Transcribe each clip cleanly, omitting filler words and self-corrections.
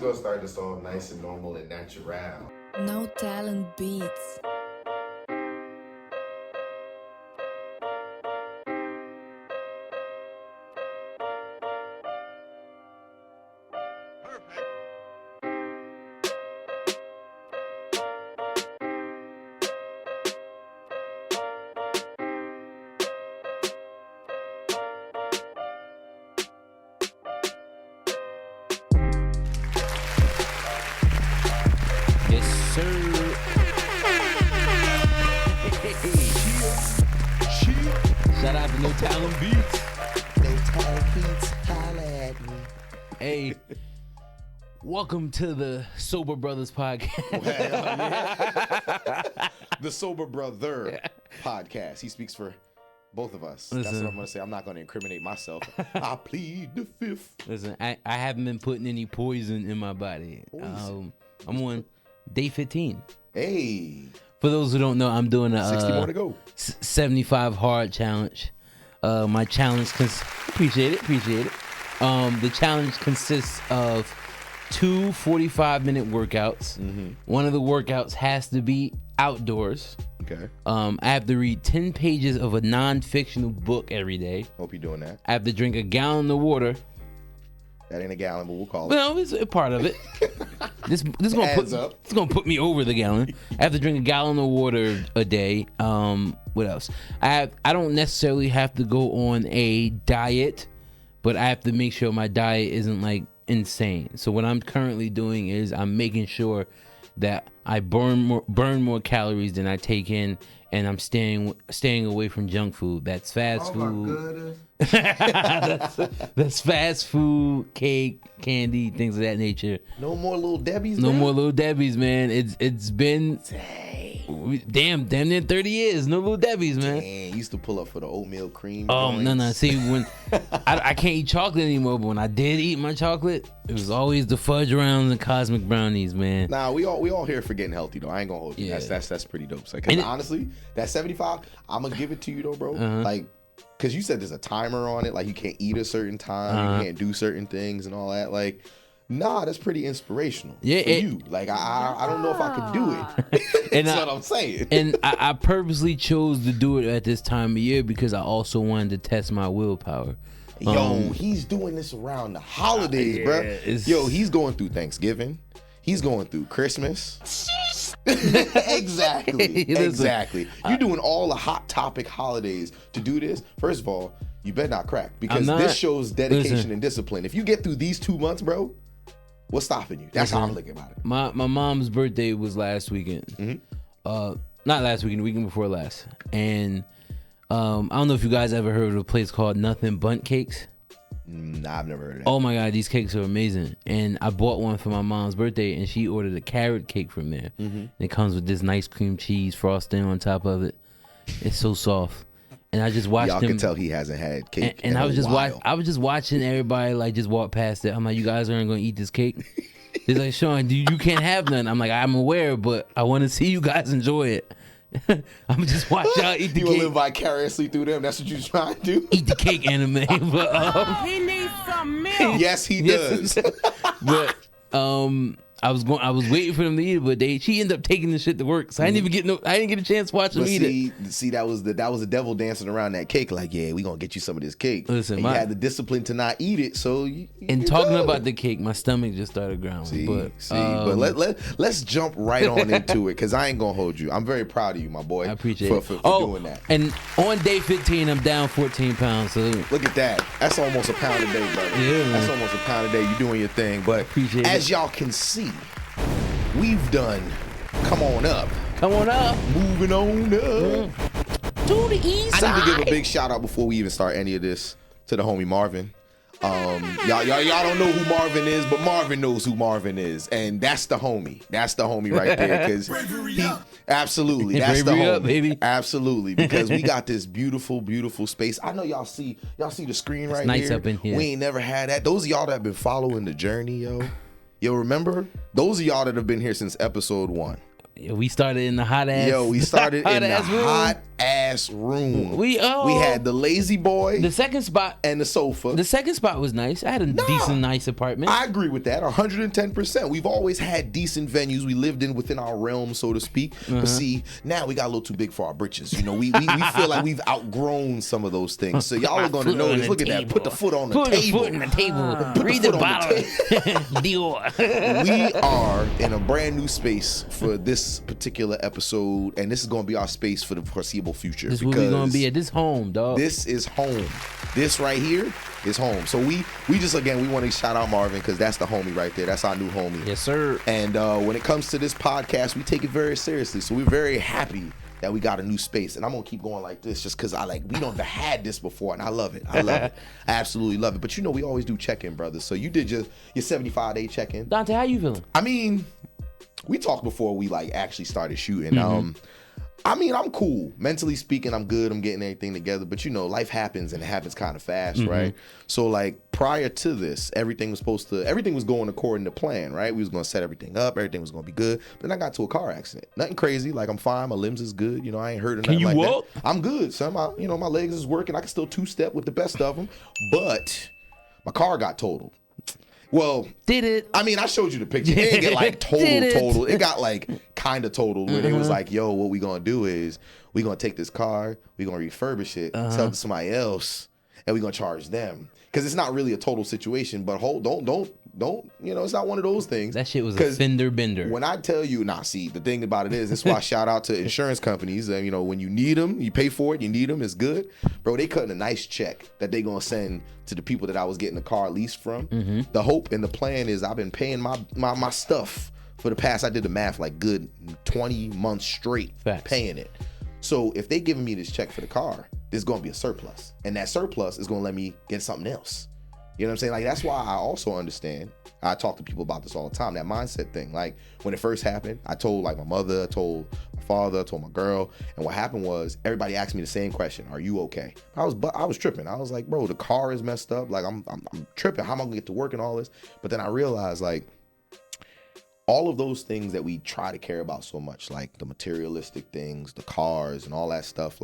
gonna start this all nice and normal and natural. No Talent Beats. Yes, sir. Shout out to No Talent Beats. No Talent Beats, holla at me. Hey, welcome to the Sober Brothers podcast. The Sober Brother podcast. He speaks for both of us. That's what I'm gonna say. I'm not gonna incriminate myself. I plead the fifth. Listen, I haven't been putting any poison in my body. I'm on day 15. Hey, For those who don't know, I'm doing a 60 more to go. 75 hard challenge. My challenge appreciate it. The challenge consists of two 45-minute workouts. Mm-hmm. One of the workouts has to be outdoors. Okay. I have to read 10 pages of a non-fictional book every day. Hope you're doing that. I have to drink a gallon of water. That ain't a gallon, but we'll call it. Well, it's a part of it. This gonna put me over the gallon. I have to drink a gallon of water a day. What else? I don't necessarily have to go on a diet, but I have to make sure my diet isn't like insane. So what I'm currently doing is I'm making sure that I burn more calories than I take in, and I'm staying away from junk food. That's fast food. That's fast food, cake, candy, things of that nature. No more little Debbie's. No man? more little Debbie's, man. It's been damn near 30 years. No little Debbie's, man. Man, used to pull up for the oatmeal cream. Oh joints. no. See, when I can't eat chocolate anymore, but when I did eat my chocolate, it was always the fudge rounds and cosmic brownies, man. Nah, we all here for getting healthy though. I ain't gonna hold you. Yeah. That's pretty dope. So, cause honestly, that 75, I'm gonna give it to you though, bro. Like, cause you said there's a timer on it. Like you can't eat a certain time, you can't do certain things and all that. Like, nah, that's pretty inspirational. Yeah, for you. Like I don't know if I could do it. That's what I'm saying. And I purposely chose to do it at this time of year because I also wanted to test my willpower. Yo, he's doing this around the holidays, bro. Yo, he's going through Thanksgiving. He's going through Christmas. Exactly. You're doing all the hot topic holidays to do this. First of all, you better not crack because this shows dedication and discipline. If you get through these 2 months, bro, what's stopping you? That's how I'm looking about it. My mom's birthday was last weekend. Not last weekend, the weekend before last. And I don't know if you guys ever heard of a place called Nothing Bundt Cakes. Nah, I've never heard of that. Oh my God, these cakes are amazing. And I bought one for my mom's birthday, and she ordered a carrot cake from there. And it comes with this nice cream cheese frosting on top of it. It's so soft. And I just watched Y'all him. can tell he hasn't had cake. And I was just watching everybody like just walk past it. I'm like, you guys aren't gonna eat this cake. They're like, Sean, you can't have none. I'm like, I'm aware, but I want to see you guys enjoy it. I'm just watch y'all eat the you cake. You live vicariously through them. That's what you're trying to do. Eat the cake, anime. But, he needs some milk. Yes, he does. But I was waiting for them to eat it, but she ended up taking the shit to work, so I didn't get a chance to watch them eat it. See, that was the devil dancing around that cake. Like, yeah, we gonna get you some of this cake. Listen, and you had the discipline to not eat it, so. And talking about the cake, my stomach just started growling. But let's jump right on into it, because I ain't gonna hold you. I'm very proud of you, my boy. I appreciate it for doing that. And on day 15, I'm down 14 pounds. So look at that. That's almost a pound a day, brother. Yeah, man. That's almost a pound a day. You're doing your thing, but as y'all can see, we've done Come On Up. Moving on up. To the east side. I need to give a big shout out before we even start any of this to the homie Marvin. Y'all don't know who Marvin is, but Marvin knows who Marvin is, and that's the homie. That's the homie right there, because absolutely, that's the homie, up, baby. Absolutely, because we got this beautiful, beautiful space. I know y'all see the screen right nice here. Up in here. We ain't never had that. Those of y'all that have been following the journey, yo, remember those of y'all that have been here since episode 1. We started in the hot ass. We started in the hot ass room. We Oh, had the lazy boy, the second spot, and the sofa. The second spot was nice. I had a decent, nice apartment. I agree with that, 110%. We've always had decent venues. We lived within our realm, so to speak. But see, now we got a little too big for our britches. You know, we feel like we've outgrown some of those things. So y'all are going to notice. Look at that. Put the foot on the table. Put the foot on the table. Read the bottle. Dior. We are in a brand new space for this particular episode, and this is going to be our space for the foreseeable future. This is where we're going to be at. This home, dog. This is home. This right here is home. So we just, again, we want to shout out Marvin because that's the homie right there. That's our new homie. Yes, sir. And when it comes to this podcast, we take it very seriously. So we're very happy that we got a new space. And I'm going to keep going like this just because we don't have had this before, and I love it. I love it. I absolutely love it. But we always do check-in, brothers. So you did your 75-day check-in. Dante, how you feeling? I mean, we talked before we actually started shooting. I mean, I'm cool. Mentally speaking, I'm good. I'm getting everything together. But life happens, and it happens kind of fast, right? So prior to this, everything was going according to plan, right? We was going to set everything up. Everything was going to be good. Then I got to a car accident. Nothing crazy. I'm fine. My limbs is good. I ain't hurt or nothing like walk? that. I'm good. So my legs is working. I can still two-step with the best of them. But my car got totaled. Well, did it? I mean, I showed you the picture. It didn't get total. It got kind of totaled. Where it was yo, what we gonna do is we gonna take this car, we gonna refurbish it, sell it to somebody else, and we gonna charge them because it's not really a total situation. But don't. It's not one of those things. That shit was a fender bender. When I tell you, see, the thing about it is, this is why I shout out to insurance companies. When you need them, you pay for it. You need them, it's good, bro. They cutting a nice check that they gonna send to the people that I was getting the car leased from. The hope and the plan is I've been paying my stuff for the past. I did the math good 20 months straight. Facts. Paying it. So if they giving me this check for the car, there's gonna be a surplus, and that surplus is gonna let me get something else. You know what I'm saying? That's why I also understand. I talk to people about this all the time, that mindset thing. When it first happened, I told my mother, I told my father, I told my girl, and what happened was everybody asked me the same question: "Are you okay?" I was tripping. I was like, "Bro, the car is messed up. I'm tripping. How am I gonna get to work and all this?" But then I realized all of those things that we try to care about so much, the materialistic things, the cars, and all that stuff,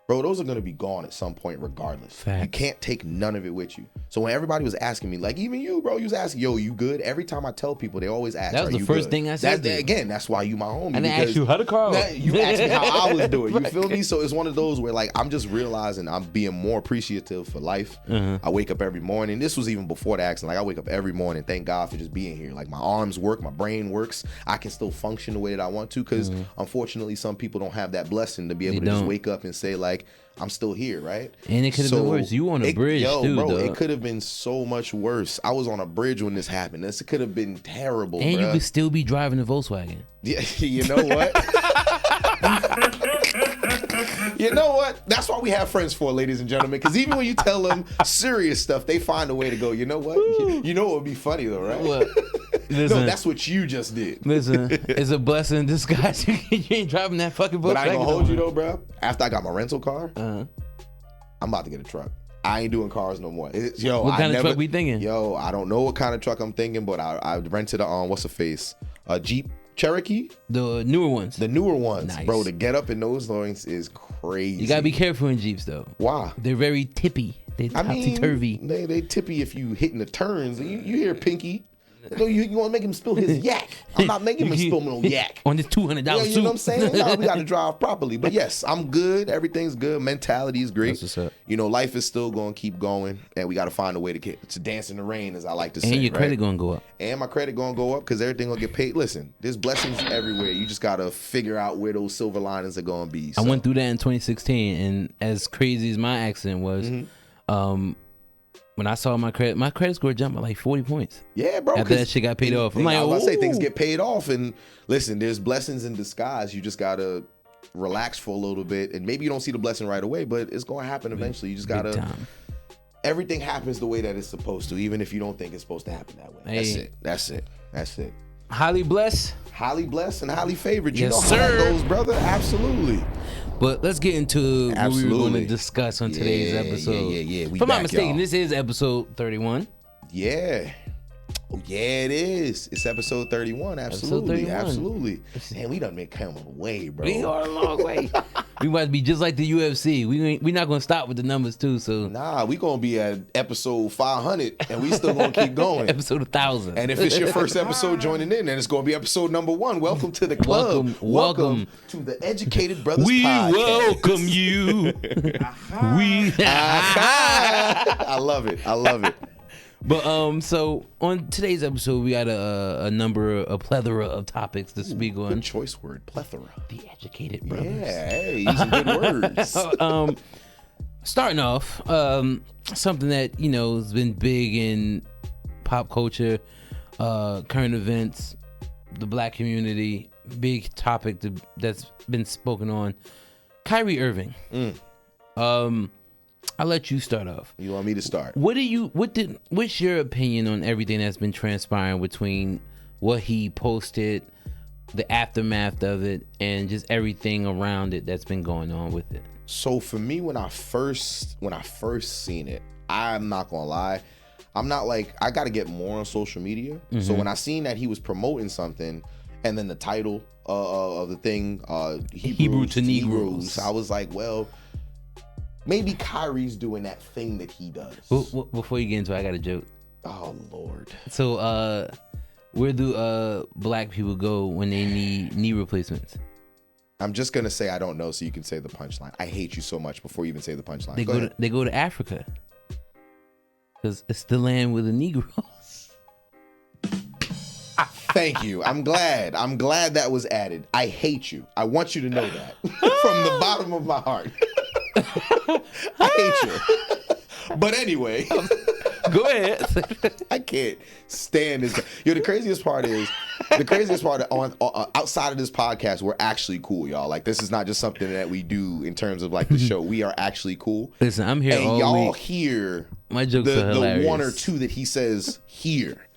bro, those are going to be gone at some point regardless. Facts. You can't take none of it with you. So when everybody was asking me, even you, bro, you was asking, yo, you good? Every time I tell people, they always ask, that was the first thing I said. Again, that's why you my homie. And they asked you how to call. You asked me how I was doing. You feel me? So it's one of those where I'm just realizing I'm being more appreciative for life. I wake up every morning. This was even before the accident. I wake up every morning. Thank God for just being here. My arms work. My brain works. I can still function the way that I want to because unfortunately some people don't have that blessing to be able to just wake up and say I'm still here, right? And it could have been worse. You on a bridge too, bro. dog. It could have been so much worse. I was on a bridge when this happened. This could have been terrible. And you could still be driving a Volkswagen. Yeah, you know what? You know what? That's why we have friends for, ladies and gentlemen. Because even when you tell them serious stuff, they find a way to go. You know what? You know what would be funny though, right? What? Listen, no, that's what you just did. Listen, it's a blessing in disguise. You ain't driving that fucking Volkswagen. But I ain't gonna hold you though, bro. After I got my rental car, I'm about to get a truck. I ain't doing cars no more. What kind of truck we thinking? Yo, I don't know what kind of truck I'm thinking, but I rented a Jeep Cherokee. The newer ones. The newer ones, nice. Bro. To get up in those things is crazy. You gotta be careful in Jeeps though. Why? They're very tippy. They topsy-turvy. They tippy if you hitting the turns. You hear Pinky. You want to make him spill his yak. I'm not making him spill no yak. On this $200 suit. You know what I'm saying? No, we got to drive properly. But yes, I'm good. Everything's good. Mentality is great. That's what's up. Life is still going to keep going. And we got to find a way to dance in the rain, as I like to say. And your credit going to go up. And my credit going to go up because everything going to get paid. Listen, there's blessings everywhere. You just got to figure out where those silver linings are going to be. So. I went through that in 2016. And as crazy as my accident was, when I saw my credit score jumped by 40 points. Yeah, bro. After that shit got paid off. I'm I was about to say things get paid off. And listen, there's blessings in disguise. You just got to relax for a little bit. And maybe you don't see the blessing right away, but it's going to happen eventually. You just got to. Everything happens the way that it's supposed to, even if you don't think it's supposed to happen that way. Hey. That's it. Highly blessed. Highly blessed and highly favored. You Yes, know sir. how that goes, brother. Absolutely. But let's get into what we were going to discuss on today's episode. Yeah. If I'm not mistaken, this is episode 31. Yeah. Oh, yeah, it is. It's episode 31. Absolutely. Episode 31. Absolutely. Man, we done come a way, bro. We are a long way. We might be just like the UFC. We not gonna stop with the numbers too. So nah, we gonna be at episode 500, and we still gonna keep going. Episode 1000. And if it's your first episode joining in, then it's gonna be episode number 1. Welcome to the club. Welcome to the Educated Brothers we Podcast. welcome you. I love it. I love it. But so on today's episode, we got a plethora of topics to speak on. Good choice word, plethora. The Educated Brothers. Yeah, hey, using good words. Starting off, something that has been big in pop culture, current events, the black community, big topic that's been spoken on. Kyrie Irving. I'll let you start off. You want me to start? What's your opinion on everything that's been transpiring between what he posted, the aftermath of it, and just everything around it that's been going on with it? So for me, when I first seen it, I'm not gonna lie, I'm not like, I gotta get more on social media. Mm-hmm. So when I seen that he was promoting something, and then the title of the thing, Hebrew to Negroes, I was like, well, maybe Kyrie's doing that thing that he does. Before you get into it, I got a joke. Oh, Lord. So, where do black people go when they need knee replacements? I'm just going to say I don't know so you can say the punchline. I hate you so much before you even say the punchline. They go to Africa. Because it's the land with the Negroes. Thank you. I'm glad that was added. I hate you. I want you to know that from the bottom of my heart. I hate you. But anyway, go ahead. I can't stand this. The craziest part on outside of this podcast, we're actually cool, y'all. Like, this is not just something that we do in terms of like the show. We are actually cool. Listen, I'm here and all y'all week. hear my jokes are hilarious. The one or two that he says here.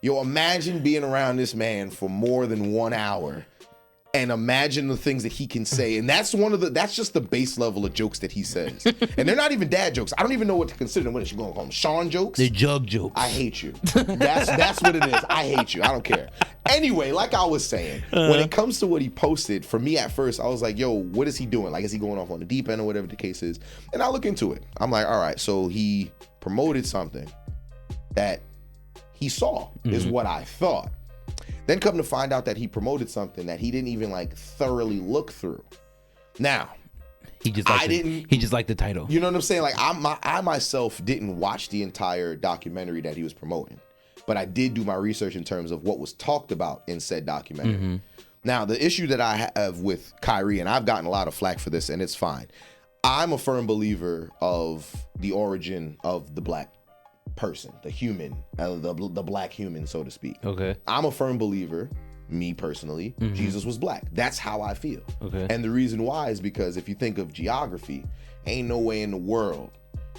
Yo, imagine being around this man for more than 1 hour. And imagine the things that he can say. And that's just the base level of jokes that he says. And they're not even dad jokes. I don't even know what to consider them. What is you going to call them? Sean jokes? They're jug jokes. I hate you. That's what it is. I hate you. I don't care. Anyway, like I was saying, when it comes to what he posted, for me at first, I was like, yo, what is he doing? Like, is he going off on the deep end or whatever the case is? And I look into it. I'm like, all right, so he promoted something that he saw, is what I thought. Then come to find out that he promoted something that he didn't even like thoroughly look through. Now, he just liked the title. You know what I'm saying? Like I myself didn't watch the entire documentary that he was promoting, but I did do my research in terms of what was talked about in said documentary. Mm-hmm. Now, the issue that I have with Kyrie, and I've gotten a lot of flack for this, and it's fine. I'm a firm believer of the origin of the black person, the human, the black human, so to speak. Okay. I'm a firm believer, me personally, Jesus was black. That's how I feel. Okay. And the reason why is because if you think of geography, ain't no way in the world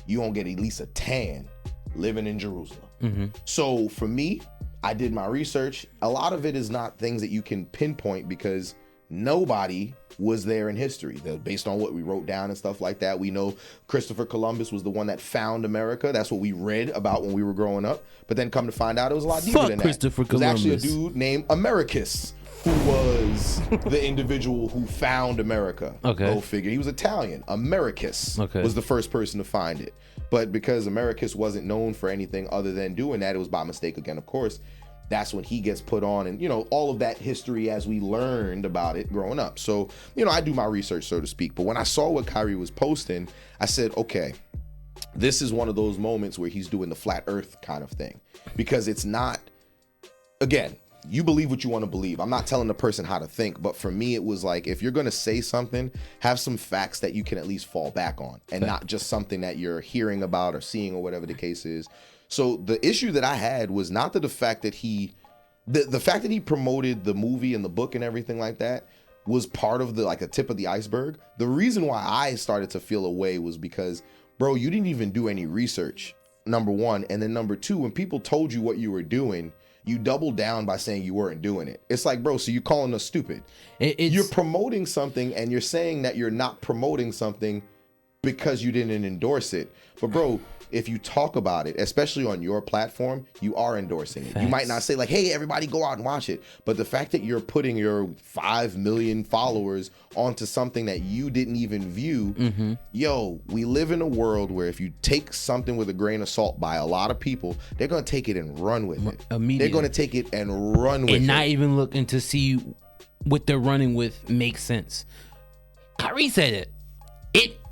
you gonna get at least a tan living in Jerusalem. Mm-hmm. So for me, I did my research. A lot of it is not things that you can pinpoint because nobody was there in history. Based on what we wrote down and stuff like that, we know Christopher Columbus was the one that found America. That's what we read about when we were growing up. But then come to find out, it was a lot deeper than that. Christopher Columbus. It was actually a dude named Americus who was the individual who found America. Okay. Go figure. He was Italian. Americus was the first person to find it. But because Americus wasn't known for anything other than doing that, it was by mistake again, of course. That's when he gets put on and, all of that history as we learned about it growing up. So, I do my research, so to speak. But when I saw what Kyrie was posting, I said, okay, this is one of those moments where he's doing the flat earth kind of thing. Because it's not, again, you believe what you want to believe. I'm not telling the person how to think. But for me, it was like, if you're going to say something, have some facts that you can at least fall back on. And not just something that you're hearing about or seeing or whatever the case is. So the issue that I had was not the fact that the fact that he promoted the movie and the book and everything like that was part of a tip of the iceberg. The reason why I started to feel away was because, bro, you didn't even do any research, number one. And then number two, when people told you what you were doing, you doubled down by saying you weren't doing it. It's like, bro, so you're calling us stupid. You're promoting something and you're saying that you're not promoting something because you didn't endorse it. But bro, if you talk about it, especially on your platform, you are endorsing it. Facts. You might not say like, hey, everybody go out and watch it. But the fact that you're putting your 5 million followers onto something that you didn't even view, yo, we live in a world where if you take something with a grain of salt by a lot of people, they're going to take it and run with it. Immediately. They're going to take it and run with it. And not even looking to see what they're running with makes sense. Kyrie said it.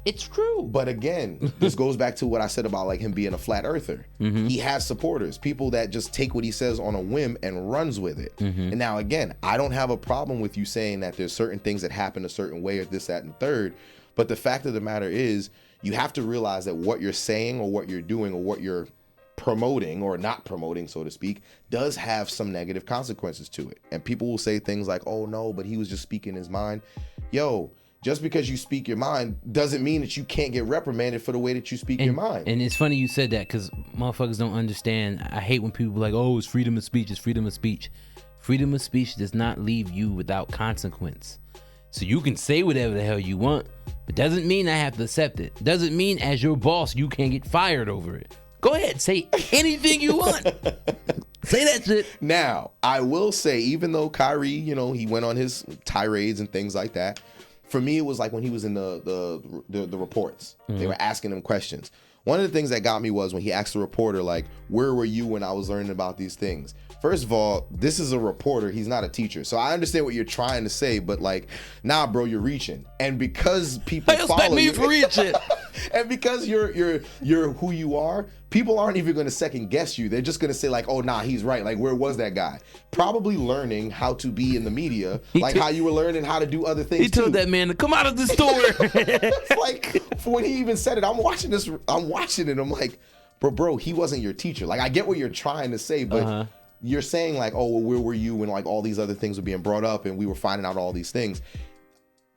It's true. But again, this goes back to what I said about like him being a flat earther. He has supporters, people that just take what he says on a whim and runs with it. And now again, I don't have a problem with you saying that there's certain things that happen a certain way or this, that, and third. But the fact of the matter is, you have to realize that what you're saying or what you're doing or what you're promoting or not promoting, so to speak, does have some negative consequences to it. And people will say things like, oh no, but he was just speaking his mind. Yo, just because you speak your mind doesn't mean that you can't get reprimanded for the way that you speak your mind. And it's funny you said that, because motherfuckers don't understand. I hate when people are like, oh, it's freedom of speech. It's freedom of speech. Freedom of speech does not leave you without consequence. So you can say whatever the hell you want, but doesn't mean I have to accept it. Doesn't mean as your boss you can't get fired over it. Go ahead, say anything you want. Say that shit. Now, I will say, even though Kyrie, he went on his tirades and things like that, for me, it was like when he was in the reports. They were asking him questions. One of the things that got me was when he asked the reporter, like, where were you when I was learning about these things? First of all, this is a reporter. He's not a teacher. So I understand what you're trying to say, but like, nah, bro, you're reaching. And because people follow you, for reaching. And because you're who you are, people aren't even going to second guess you. They're just going to say like, oh, nah, he's right. Like, where was that guy? Probably learning how to be in the media, how you were learning how to do other things. He told that man to come out of the store. Like, when he even said it, I'm watching it. I'm like, bro, he wasn't your teacher. Like, I get what you're trying to say, but you're saying like, oh, well, where were you when like all these other things were being brought up and we were finding out all these things?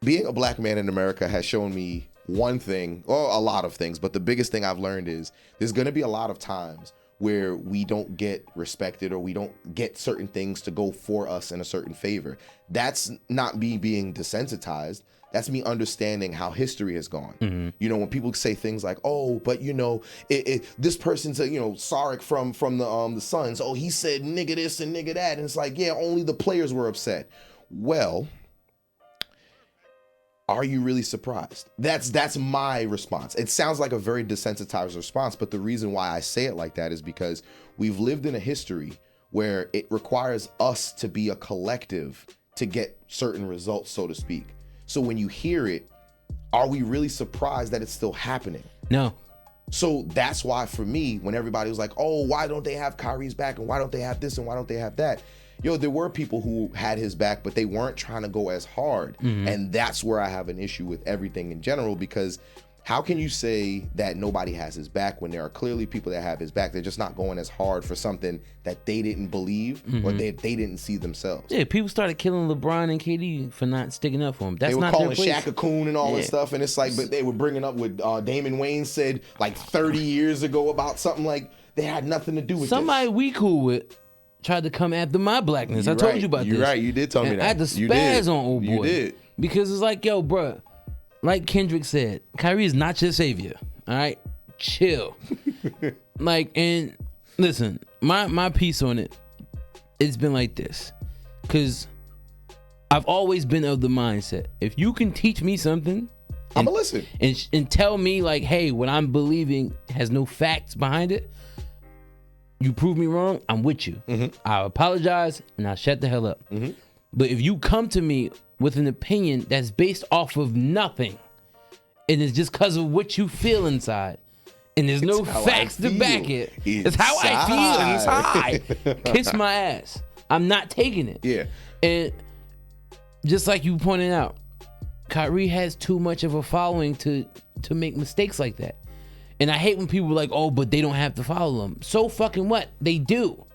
Being a black man in America has shown me one thing, or a lot of things, but the biggest thing I've learned is there's going to be a lot of times where we don't get respected or we don't get certain things to go for us in a certain favor. That's not me being desensitized. That's me understanding how history has gone. When people say things like, oh, but this person's Sarek from the Suns. Oh, he said nigga this and nigga that. And it's like, yeah, only the players were upset. Well, are you really surprised? That's my response. It sounds like a very desensitized response, but the reason why I say it like that is because we've lived in a history where it requires us to be a collective to get certain results, so to speak. So when you hear it, are we really surprised that it's still happening? No. So that's why for me, when everybody was like, oh, why don't they have Kyrie's back and why don't they have this and why don't they have that? There were people who had his back, but they weren't trying to go as hard. And that's where I have an issue with everything in general, because how can you say that nobody has his back when there are clearly people that have his back? They're just not going as hard for something that they didn't believe or they didn't see themselves. Yeah, people started killing LeBron and KD for not sticking up for him. That's they were not calling their place. Shaq a coon and all that stuff, and it's like, but they were bringing up what Damon Wayne said like 30 years ago about something like they had nothing to do with somebody this. We cool with tried to come after my blackness. I told you about this. You're right. You did tell me that. I had to spaz on old boy. You did. Because it's like, yo, bruh, like Kendrick said, Kyrie is not your savior. All right? Chill. And listen, my piece on it, it's been like this. Because I've always been of the mindset, if you can teach me something, I'm going to listen. And tell me, like, hey, what I'm believing has no facts behind it, you prove me wrong, I'm with you. I'll apologize and I'll shut the hell up. But if you come to me with an opinion that's based off of nothing, and it's just because of what you feel inside, and there's no facts to back it, it's how I feel inside. Kiss my ass. I'm not taking it. Yeah. And just like you pointed out, Kyrie has too much of a following to make mistakes like that. And I hate when people are like, oh, but they don't have to follow them. So fucking what? They do.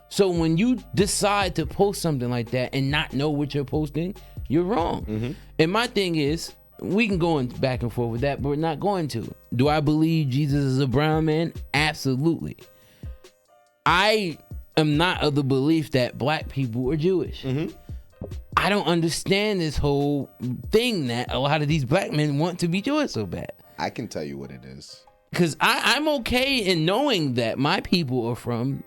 So when you decide to post something like that and not know what you're posting, you're wrong. And my thing is, we can go back and forth with that, but we're not going to. Do I believe Jesus is a brown man? Absolutely. I am not of the belief that black people are Jewish. I don't understand this whole thing that a lot of these black men want to be Jewish so bad. I can tell you what it is. because I'm okay in knowing that my people are from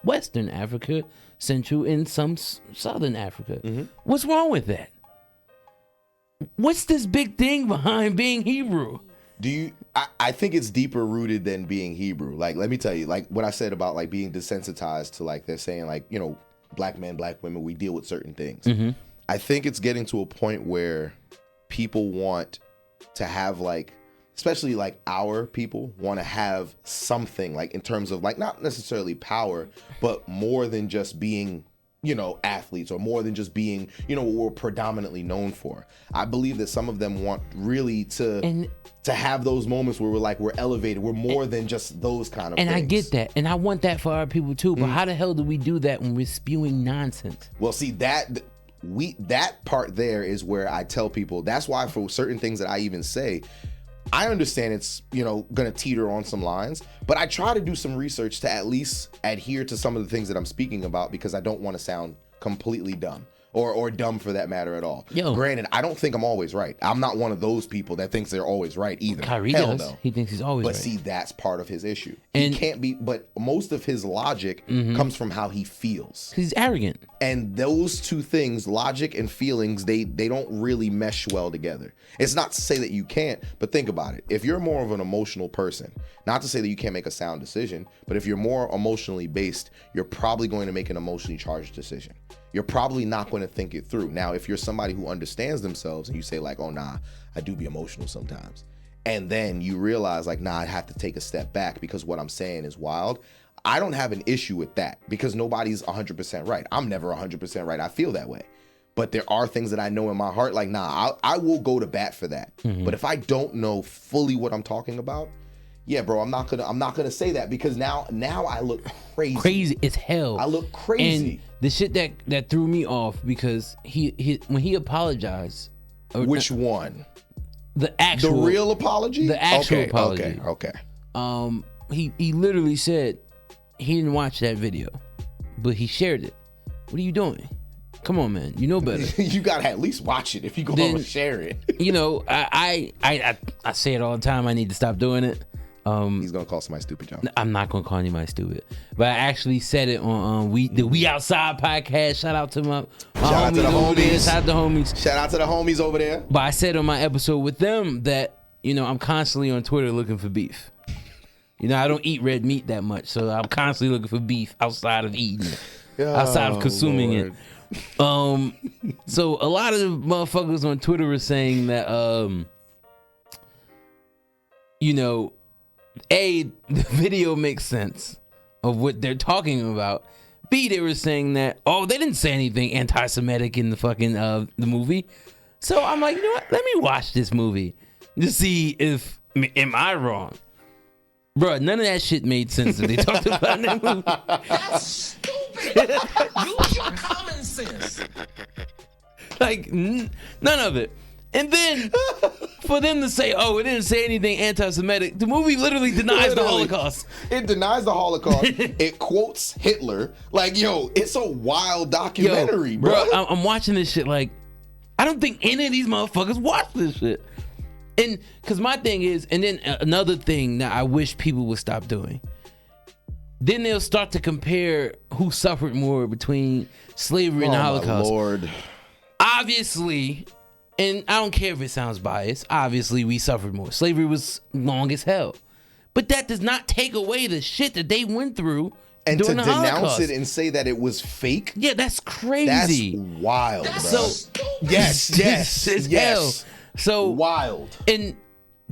Western Africa, Central, and some Southern Africa. Mm-hmm. What's wrong with that? What's this big thing behind being Hebrew? I think it's deeper rooted than being Hebrew. Like, let me tell you, like what I said about like being desensitized to like they're saying like, you know, black men, black women, we deal with certain things. Mm-hmm. I think it's getting to a point where people want to have like, especially like our people want to have something like in terms of like not necessarily power, but more than just being, you know, athletes or more than just being, you know, what we're predominantly known for. I believe that some of them want really to have those moments where we're elevated. We're more than just those kind of things. And I get that. And I want that for our people too. But how the hell do we do that when we're spewing nonsense? Well, see, that part there is where I tell people, that's why for certain things that I even say, I understand it's, you know, gonna teeter on some lines, but I try to do some research to at least adhere to some of the things that I'm speaking about because I don't want to sound completely dumb or dumb for that matter at all. Yo. Granted, I don't think I'm always right. I'm not one of those people that thinks they're always right either. Kyrie does. No. He thinks he's always right. But see, that's part of his issue. And he can't be, but most of his logic comes from how he feels. He's arrogant. And those two things, logic and feelings, they don't really mesh well together. It's not to say that you can't, but think about it. If you're more of an emotional person, not to say that you can't make a sound decision, but if you're more emotionally based, you're probably going to make an emotionally charged decision. You're probably not going to think it through. Now, if you're somebody who understands themselves and you say like, oh, nah, I do be emotional sometimes. And then you realize like, nah, I have to take a step back because what I'm saying is wild. I don't have an issue with that because nobody's 100% right. I'm never 100% right. I feel that way. But there are things that I know in my heart, like, nah, I will go to bat for that. Mm-hmm. But if I don't know fully what I'm talking about, yeah, bro, I'm not gonna say that because now I look crazy. Crazy as hell. I look crazy. And the shit that threw me off because he when he apologized. Which one? The real apology? The actual apology. Okay. He literally said he didn't watch that video, but he shared it. What are you doing? Come on, man. You know better. You gotta at least watch it if you go and share it. You know, I say it all the time. I need to stop doing it. He's gonna call somebody stupid, John. I'm not gonna call anybody stupid, but I actually said it on the We Outside podcast. Shout out to my shout out to the homies. Shout out to the homies. Shout out to the homies over there. But I said on my episode with them that, you know, I'm constantly on Twitter looking for beef. You know, I don't eat red meat that much, so I'm constantly looking for beef outside of eating it, outside of consuming it. So a lot of the motherfuckers on Twitter are saying that, you know, A, the video makes sense of what they're talking about. B, they were saying that, oh, they didn't say anything anti-Semitic in the fucking the movie. So I'm like, you know what? Let me watch this movie to see if am I wrong. Bro, none of that shit made sense that they talked about in that movie. That's stupid. Use your common sense. Like, none of it. And then, for them to say, oh, it didn't say anything anti-Semitic, the movie literally denies the Holocaust. It denies the Holocaust. It quotes Hitler. Like, yo, it's a wild documentary, bro. I'm watching this shit like, I don't think any of these motherfuckers watch this shit. And, because my thing is, and then another thing that I wish people would stop doing, then they'll start to compare who suffered more between slavery and the Holocaust. Oh, my Lord. Obviously, and I don't care if it sounds biased, obviously we suffered more. Slavery was long as hell. But that does not take away the shit that they went through and during to the denounce Holocaust. it and say that it was fake. Yeah, that's crazy. That's wild, bro. So, yes. Hell. So wild. And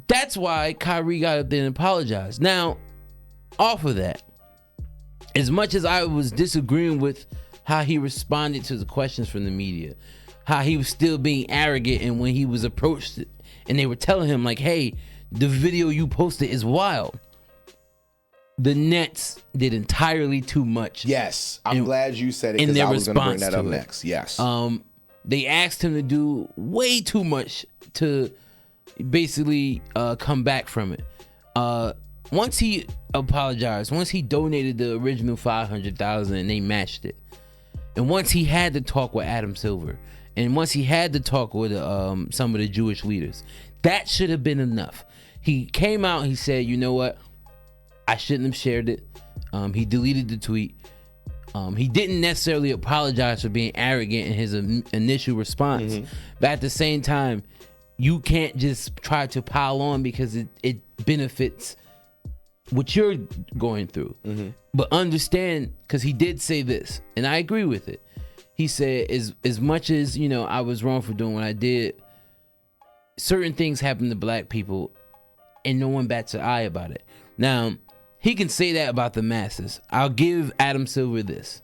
that's why Kyrie got up there and apologized. Now, off of that, as much as I was disagreeing with how he responded to the questions from the media, how he was still being arrogant, and when he was approached and they were telling him like, hey, the video you posted is wild. The Nets did entirely too much. Yes, I'm glad you said it because I was going to bring that up next. Yes. They asked him to do way too much to basically come back from it. Once he apologized, once he donated the original $500,000 and they matched it, and once he had to talk with Adam Silver, and once he had to talk with some of the Jewish leaders, that should have been enough. He came out. He said, "You know what? I shouldn't have shared it." He deleted the tweet. He didn't necessarily apologize for being arrogant in his initial response, but at the same time, you can't just try to pile on because it benefits what you're going through. But understand, because he did say this, and I agree with it. He said, as much as, you know, I was wrong for doing what I did, certain things happen to black people and no one bats an eye about it. Now, he can say that about the masses. I'll give Adam Silver this.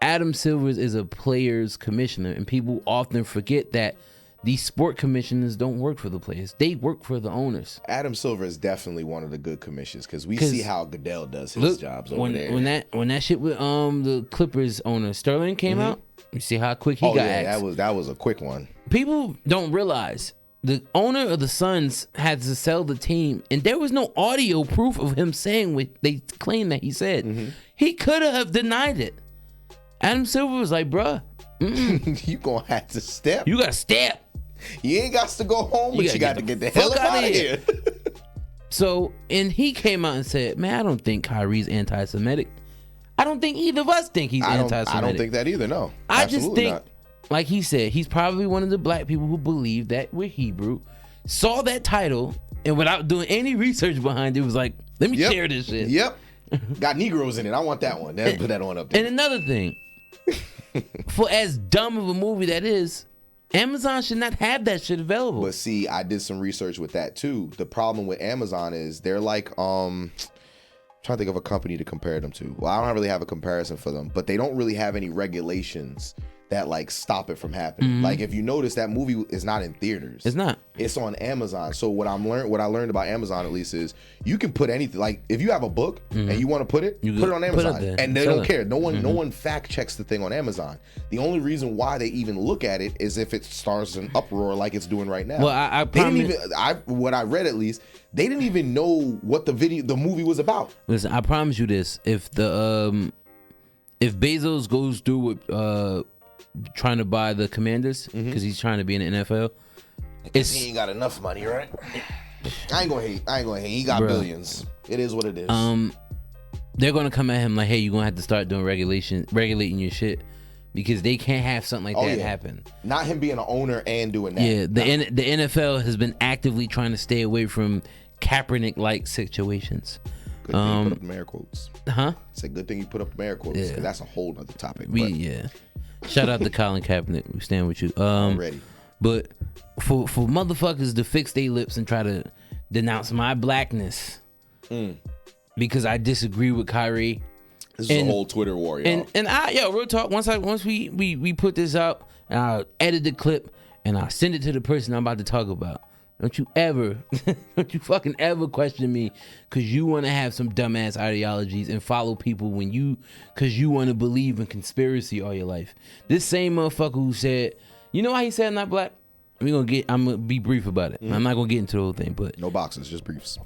Adam Silver is a players commissioner, and people often forget that these sport commissioners don't work for the players. They work for the owners. Adam Silver is definitely one of the good commissioners because we see how Goodell does his jobs over there. When that shit with the Clippers owner Sterling came out, you see how quick he got axed. that was a quick one. People don't realize the owner of the Suns had to sell the team, and there was no audio proof of him saying what they claim that he said. He could have denied it. Adam Silver was like, bruh, you gonna have to step. You gotta step. You ain't got to go home, but you got to get the hell out of here. So, and he came out and said, man, I don't think Kyrie's anti-Semitic. I don't think either of us think he's anti-Semitic. I don't think that either, no. I just think, like he said, he's probably one of the black people who believe that we're Hebrew, saw that title, and without doing any research behind it, was like, let me share this shit. Yep. Got Negroes in it. I want that one. Put that one up there. And another thing, for as dumb of a movie that is, Amazon should not have that shit available. But see, I did some research with that too. The problem with Amazon is they're like, trying to think of a company to compare them to. Well, I don't really have a comparison for them, but they don't really have any regulations that like stop it from happening. Like if you notice, that movie is not in theaters. It's not. It's on Amazon. So what I learned about Amazon at least is you can put anything. Like if you have a book and you want to put it on Amazon, and they don't care. No one fact checks the thing on Amazon. The only reason why they even look at it is if it starts an uproar like it's doing right now. Well, what I read at least, they didn't even know what the movie was about. Listen, I promise you this: if Bezos goes through with trying to buy the Commanders because he's trying to be in the NFL, he ain't got enough money, right? I ain't gonna hate. He got billions. It is what it is. They're gonna come at him like, hey, you're gonna have to start doing regulating your shit, because they can't have something like that happen. Not him being an owner and doing that. Yeah, the NFL has been actively trying to stay away from Kaepernick-like situations. Good thing you put up the air quotes. Huh? It's a good thing you put up the air quotes, because that's a whole other topic. Shout out to Colin Kaepernick. We stand with you. Already. But for motherfuckers to fix their lips and try to denounce my blackness because I disagree with Kyrie. This is a whole Twitter war, yo. And real talk. Once we put this out, and I'll edit the clip and I'll send it to the person I'm about to talk about. Don't you fucking ever question me because you want to have some dumbass ideologies and follow people because you want to believe in conspiracy all your life. This same motherfucker who said, you know why he said I'm not black? I'm gonna be brief about it. I'm not gonna get into the whole thing, but no boxes, just briefs.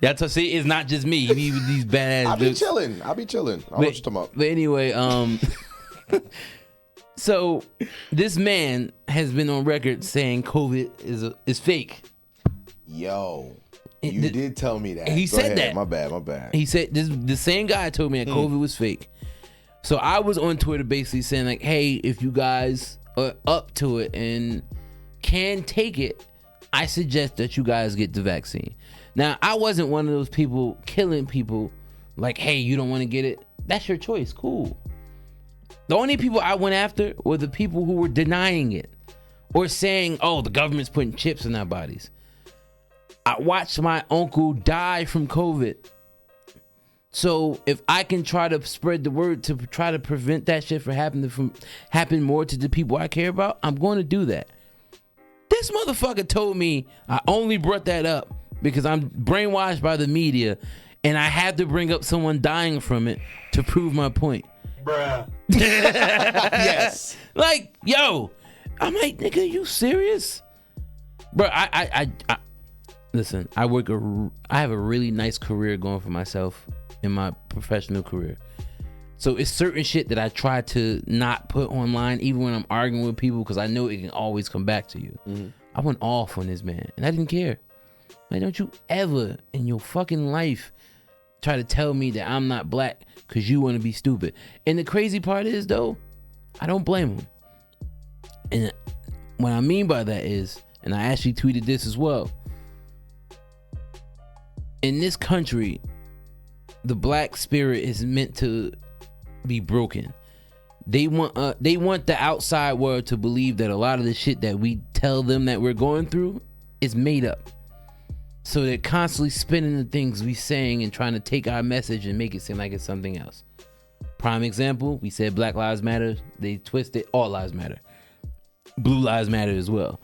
Y'all see, it's not just me. These badass. I'll be chilling. I know what you're talking about. But anyway, so this man has been on record saying COVID is fake. Yo, you did tell me that. He said that. My bad. He said the same guy told me that COVID was fake. So I was on Twitter basically saying like, hey, if you guys are up to it and can take it, I suggest that you guys get the vaccine. Now, I wasn't one of those people killing people like, hey, you don't want to get it. That's your choice. Cool. The only people I went after were the people who were denying it or saying, oh, the government's putting chips in our bodies. I watched my uncle die from COVID. So if I can try to spread the word to try to prevent that shit from happening more to the people I care about, I'm going to do that. This motherfucker told me I only brought that up because I'm brainwashed by the media and I had to bring up someone dying from it to prove my point. Bruh. Yes. Like, yo, I'm like, nigga, you serious? Bro, I listen, I have a really nice career going for myself in my professional career. So it's certain shit that I try to not put online, even when I'm arguing with people, because I know it can always come back to you. Mm-hmm. I went off on this man, and I didn't care. Man, don't you ever in your fucking life try to tell me that I'm not black because you want to be stupid. And the crazy part is, though, I don't blame him. And what I mean by that is, and I actually tweeted this as well, in this country, the black spirit is meant to be broken. They want the outside world to believe that a lot of the shit that we tell them that we're going through is made up. So they're constantly spinning the things we saying and trying to take our message and make it seem like it's something else. Prime example, we said Black Lives Matter. They twisted All Lives Matter. Blue Lives Matter as well.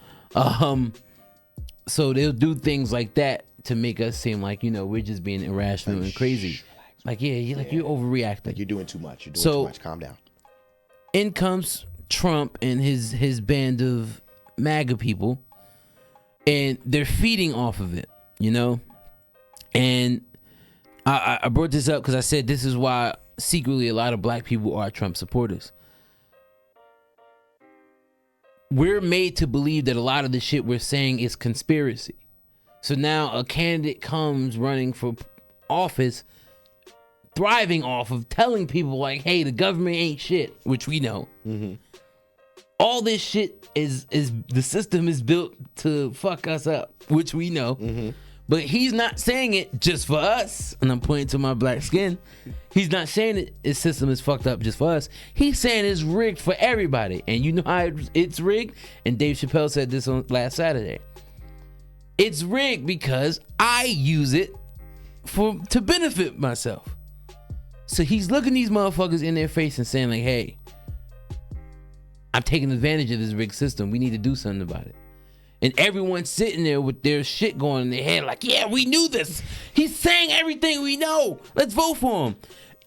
So they'll do things like that to make us seem like, we're just being irrational and crazy. Like, you're overreacting. Like, you're doing too much. You're doing too much. Calm down. In comes Trump and his band of MAGA people, and they're feeding off of it, And I brought this up because I said this is why secretly a lot of black people are Trump supporters. We're made to believe that a lot of the shit we're saying is conspiracy. So now a candidate comes running for office thriving off of telling people like, hey, the government ain't shit, which we know. Mm-hmm. All this shit is the system is built to fuck us up, which we know. Mm-hmm. But he's not saying it just for us, and I'm pointing to my black skin. He's not saying it, his system is fucked up just for us. He's saying it's rigged for everybody. And you know how it's rigged? And Dave Chappelle said this on last Saturday. It's rigged because I use it to benefit myself. So he's looking these motherfuckers in their face and saying like, hey, I'm taking advantage of this rigged system. We need to do something about it. And everyone's sitting there with their shit going in their head like, yeah, we knew this. He's saying everything we know. Let's vote for him.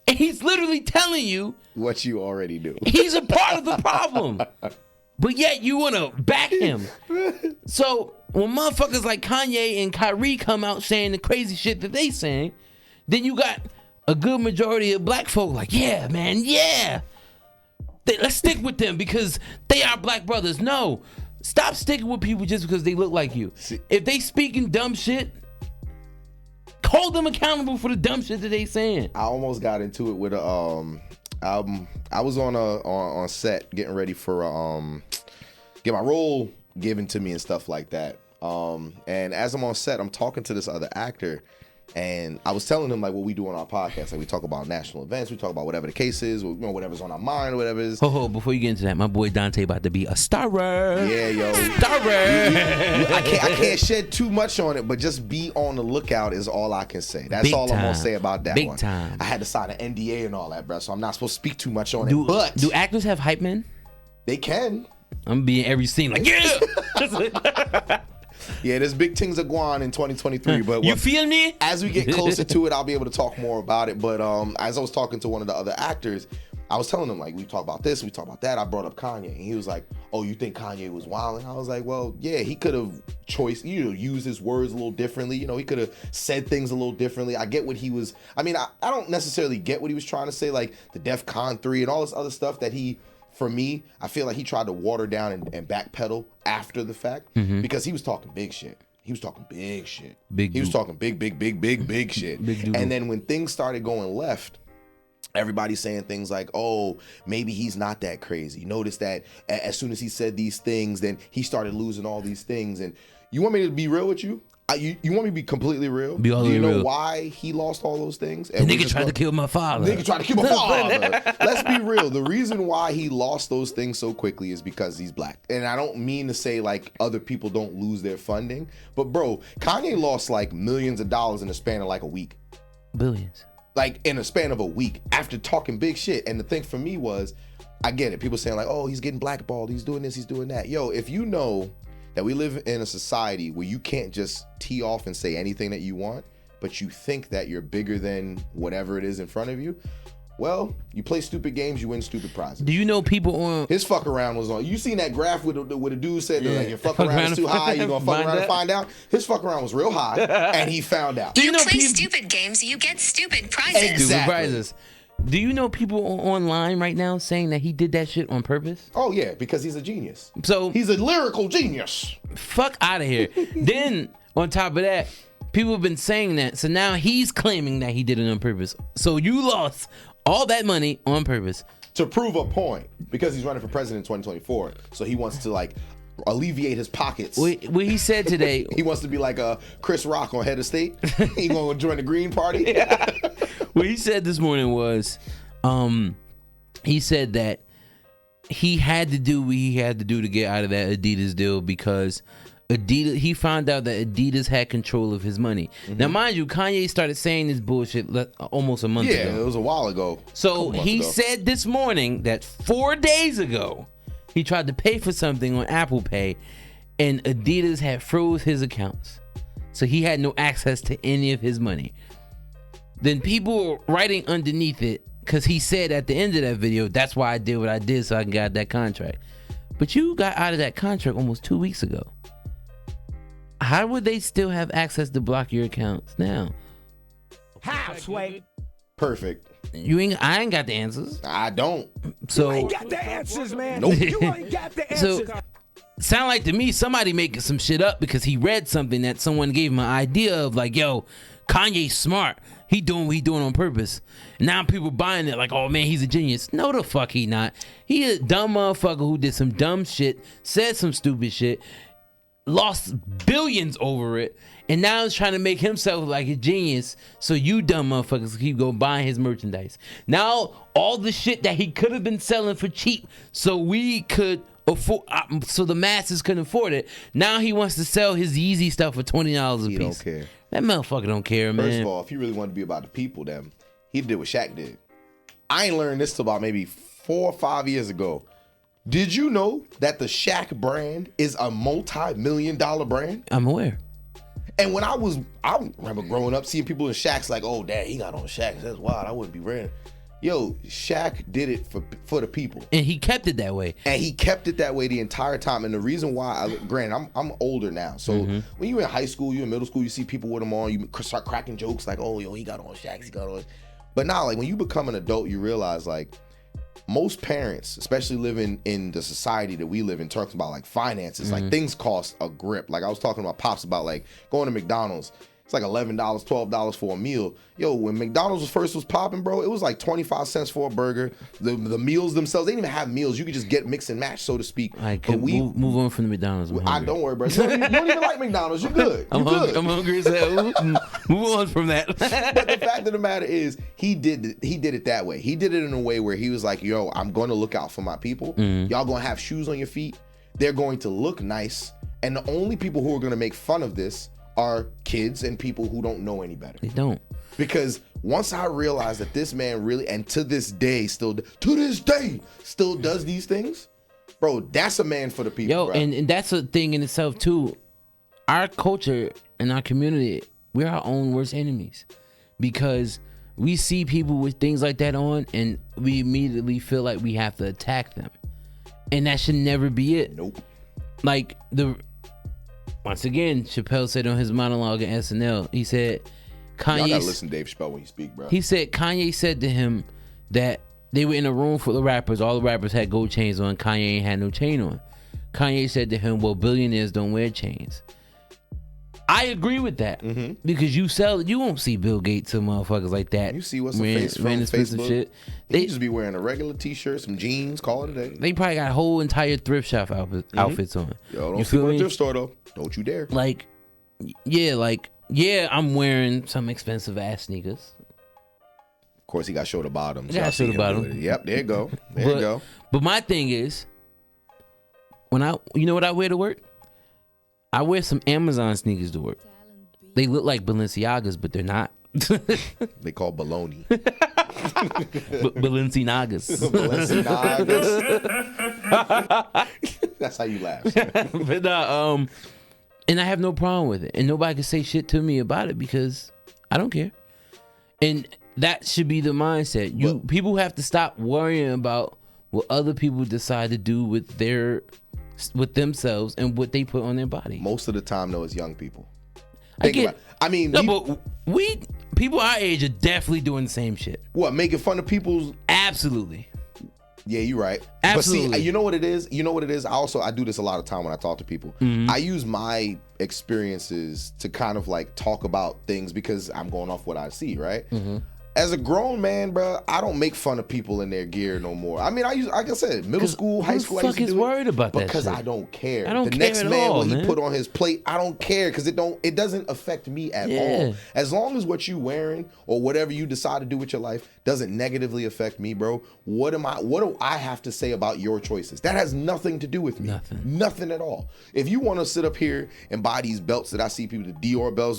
And he's literally telling you what you already do. He's a part of the problem. But yet you want to back him. So when motherfuckers like Kanye and Kyrie come out saying the crazy shit that they saying, then you got a good majority of black folk like, yeah, man, yeah. Let's stick with them because they are black brothers. No. Stop sticking with people just because they look like you. If they speaking dumb shit, hold them accountable for the dumb shit that they saying. I almost got into it with a album. I was on set getting ready for get my role given to me and stuff like that. And as I'm on set, I'm talking to this other actor. And I was telling him like what we do on our podcast. Like we talk about national events, we talk about whatever the case is, whatever's on our mind or whatever it is. Before you get into that, my boy Dante about to be a starer. Yeah, yo. Starer. I can't shed too much on it, but just be on the lookout is all I can say. That's all I'm gonna say about that one. Big time. I had to sign an NDA and all that, bro, so I'm not supposed to speak too much on it. But do actors have hype men? They can. I'm gonna be in every scene like, yeah. Yeah, there's big things are going on in 2023, but you feel me? As we get closer to it, I'll be able to talk more about it. But as I was talking to one of the other actors, I was telling him like, we talk about this, we talk about that. I brought up Kanye, and he was like, "Oh, you think Kanye was wilding?" I was like, "Well, yeah, he could have used his words a little differently. He could have said things a little differently. I get what he was. I mean, I don't necessarily get what he was trying to say, like the DEFCON 3 and all this other stuff that he." For me, I feel like he tried to water down and backpedal after the fact because he was talking big shit. He was talking big shit. He was talking big shit. And then when things started going left, everybody's saying things like, oh, maybe he's not that crazy. Notice that as soon as he said these things, then he started losing all these things. And you want me to be real with you? You want me to be completely real? Do you know why he lost all those things? And nigga tried to kill my father. Nigga tried to kill my father. Let's be real. The reason why he lost those things so quickly is because he's black. And I don't mean to say like other people don't lose their funding, but bro, Kanye lost like millions of dollars in the span of like a week. Billions. Like in a span of a week after talking big shit. And the thing for me was, I get it. People saying like, oh, he's getting blackballed. He's doing this. He's doing that. Yo, if you know that we live in a society where you can't just tee off and say anything that you want, but you think that you're bigger than whatever it is in front of you, well, you play stupid games, you win stupid prizes. Do you know people on his fuck around was on? You seen that graph with a dude said that like your fuck around is too high, you're gonna fuck around and find out. His fuck around was real high, and he found out. You play stupid games, you get stupid prizes. Exactly. Stupid prizes. Do you know people online right now saying that he did that shit on purpose? Oh yeah, because he's a genius. So he's a lyrical genius. Fuck out of here. Then on top of that, people have been saying that. So now he's claiming that he did it on purpose. So you lost all that money on purpose. To prove a point, because he's running for president in 2024. So he wants to like alleviate his pockets. What he said today. He wants to be like a Chris Rock on Head of State. He gonna join the Green Party. Yeah. What he said this morning was, he said that he had to do what he had to do to get out of that Adidas deal because he found out that Adidas had control of his money. Mm-hmm. Now, mind you, Kanye started saying this bullshit almost a month ago. Yeah, it was a while ago. So he said this morning that 4 days ago, he tried to pay for something on Apple Pay, and Adidas had froze his accounts. So he had no access to any of his money. Then people were writing underneath it, because he said at the end of that video, that's why I did what I did so I can get out of that contract. But you got out of that contract almost 2 weeks ago. How would they still have access to block your accounts now? How, Sway? Perfect. I ain't got the answers. I don't. So you ain't got the answers, man. Nope. You ain't got the answers. So, sound like to me somebody making some shit up because he read something that someone gave him an idea of, like, yo, Kanye's smart. He doing what he doing on purpose. Now people buying it like, oh man, he's a genius. No, the fuck he not. He a dumb motherfucker who did some dumb shit, said some stupid shit, lost billions over it, and now he's trying to make himself like a genius. So you dumb motherfuckers keep going buying his merchandise. Now all the shit that he could have been selling for cheap, so we could afford, so the masses couldn't afford it. Now he wants to sell his Yeezy stuff for $20 a piece. He don't care. That motherfucker don't care, man. First of all, if he really wanted to be about the people, then he did what Shaq did. I ain't learned this till about maybe 4 or 5 years ago. Did you know that the Shaq brand is a multi-million-dollar brand? I'm aware. And when I remember growing up seeing people in Shaqs like, oh, dad, he got on Shaqs. That's wild. I wouldn't be wearing. Yo, Shaq did it for the people. And he kept it that way. And he kept it that way the entire time. And the reason why, granted, I'm older now. So when you're in high school, you're in middle school, you see people with them on, you start cracking jokes like, oh, yo, he got on Shaqs, he got on. But now, like, when you become an adult, you realize, like, most parents, especially living in the society that we live in, talks about like finances, like things cost a grip. Like I was talking about Pops about like going to McDonald's. It's like $11, $12 for a meal. Yo, when McDonald's was popping, bro, it was like 25 cents for a burger. The meals themselves, they didn't even have meals. You could just get mix and match, so to speak. I could move on from the McDonald's. Don't worry, bro. You don't even like McDonald's. You're good. I'm hungry as hell. Move on from that. But the fact of the matter is, he did it that way. He did it in a way where he was like, yo, I'm going to look out for my people. Y'all going to have shoes on your feet. They're going to look nice. And the only people who are going to make fun of this are kids and people who don't know any better. They don't. Because once I realized that this man really, and to this day still does these things, bro, that's a man for the people. Yo, bro. and that's a thing in itself too. Our culture and our community, we're our own worst enemies. Because we see people with things like that on and we immediately feel like we have to attack them. And that should never be it. Nope. Like once again, Chappelle said on his monologue in SNL, he said, Y'all gotta listen to Dave Chappelle when you speak, bro. He said Kanye said to him that they were in a room full of rappers. All the rappers had gold chains on. Kanye ain't had no chain on. Kanye said to him, well, billionaires don't wear chains. I agree with that. Because you won't see Bill Gates and motherfuckers like that. You see what's the face from Facebook? Shit. They just be wearing a regular t-shirt, some jeans, call it a day. They probably got whole entire thrift shop outfits on. Yo, don't sleep at a thrift store though. Don't you dare. I'm wearing some expensive ass sneakers. Of course, he got shoulder bottoms. Shoulder bottom. Yep, there you go. There you go. But my thing is, you know what I wear to work? I wear some Amazon sneakers to work. They look like Balenciagas, but they're not. They call baloney. Balenciagas. That's how you laugh. But and I have no problem with it, and nobody can say shit to me about it because I don't care. And that should be the mindset. People have to stop worrying about what other people decide to do with themselves and what they put on their body. Most of the time, though, it's young people. Think about it. I mean, but people our age are definitely doing the same shit. what, making fun of people's? Absolutely. Yeah, you're right. Absolutely. But see, you know what it is? I do this a lot of time when I talk to people. I use my experiences to kind of like talk about things because I'm going off what I see, right? As a grown man, bro, I don't make fun of people in their gear no more. I mean, like I said, middle school, high school, I used to do worried about that because shit? I don't care. I don't the care next at man, all, what man. he put on his plate, I don't care because it doesn't affect me at all. As long as what you wearing or whatever you decide to do with your life doesn't negatively affect me, bro. What do I have to say about your choices? That has nothing to do with me. Nothing at all. If you want to sit up here and buy these belts that I see people, the Dior belts,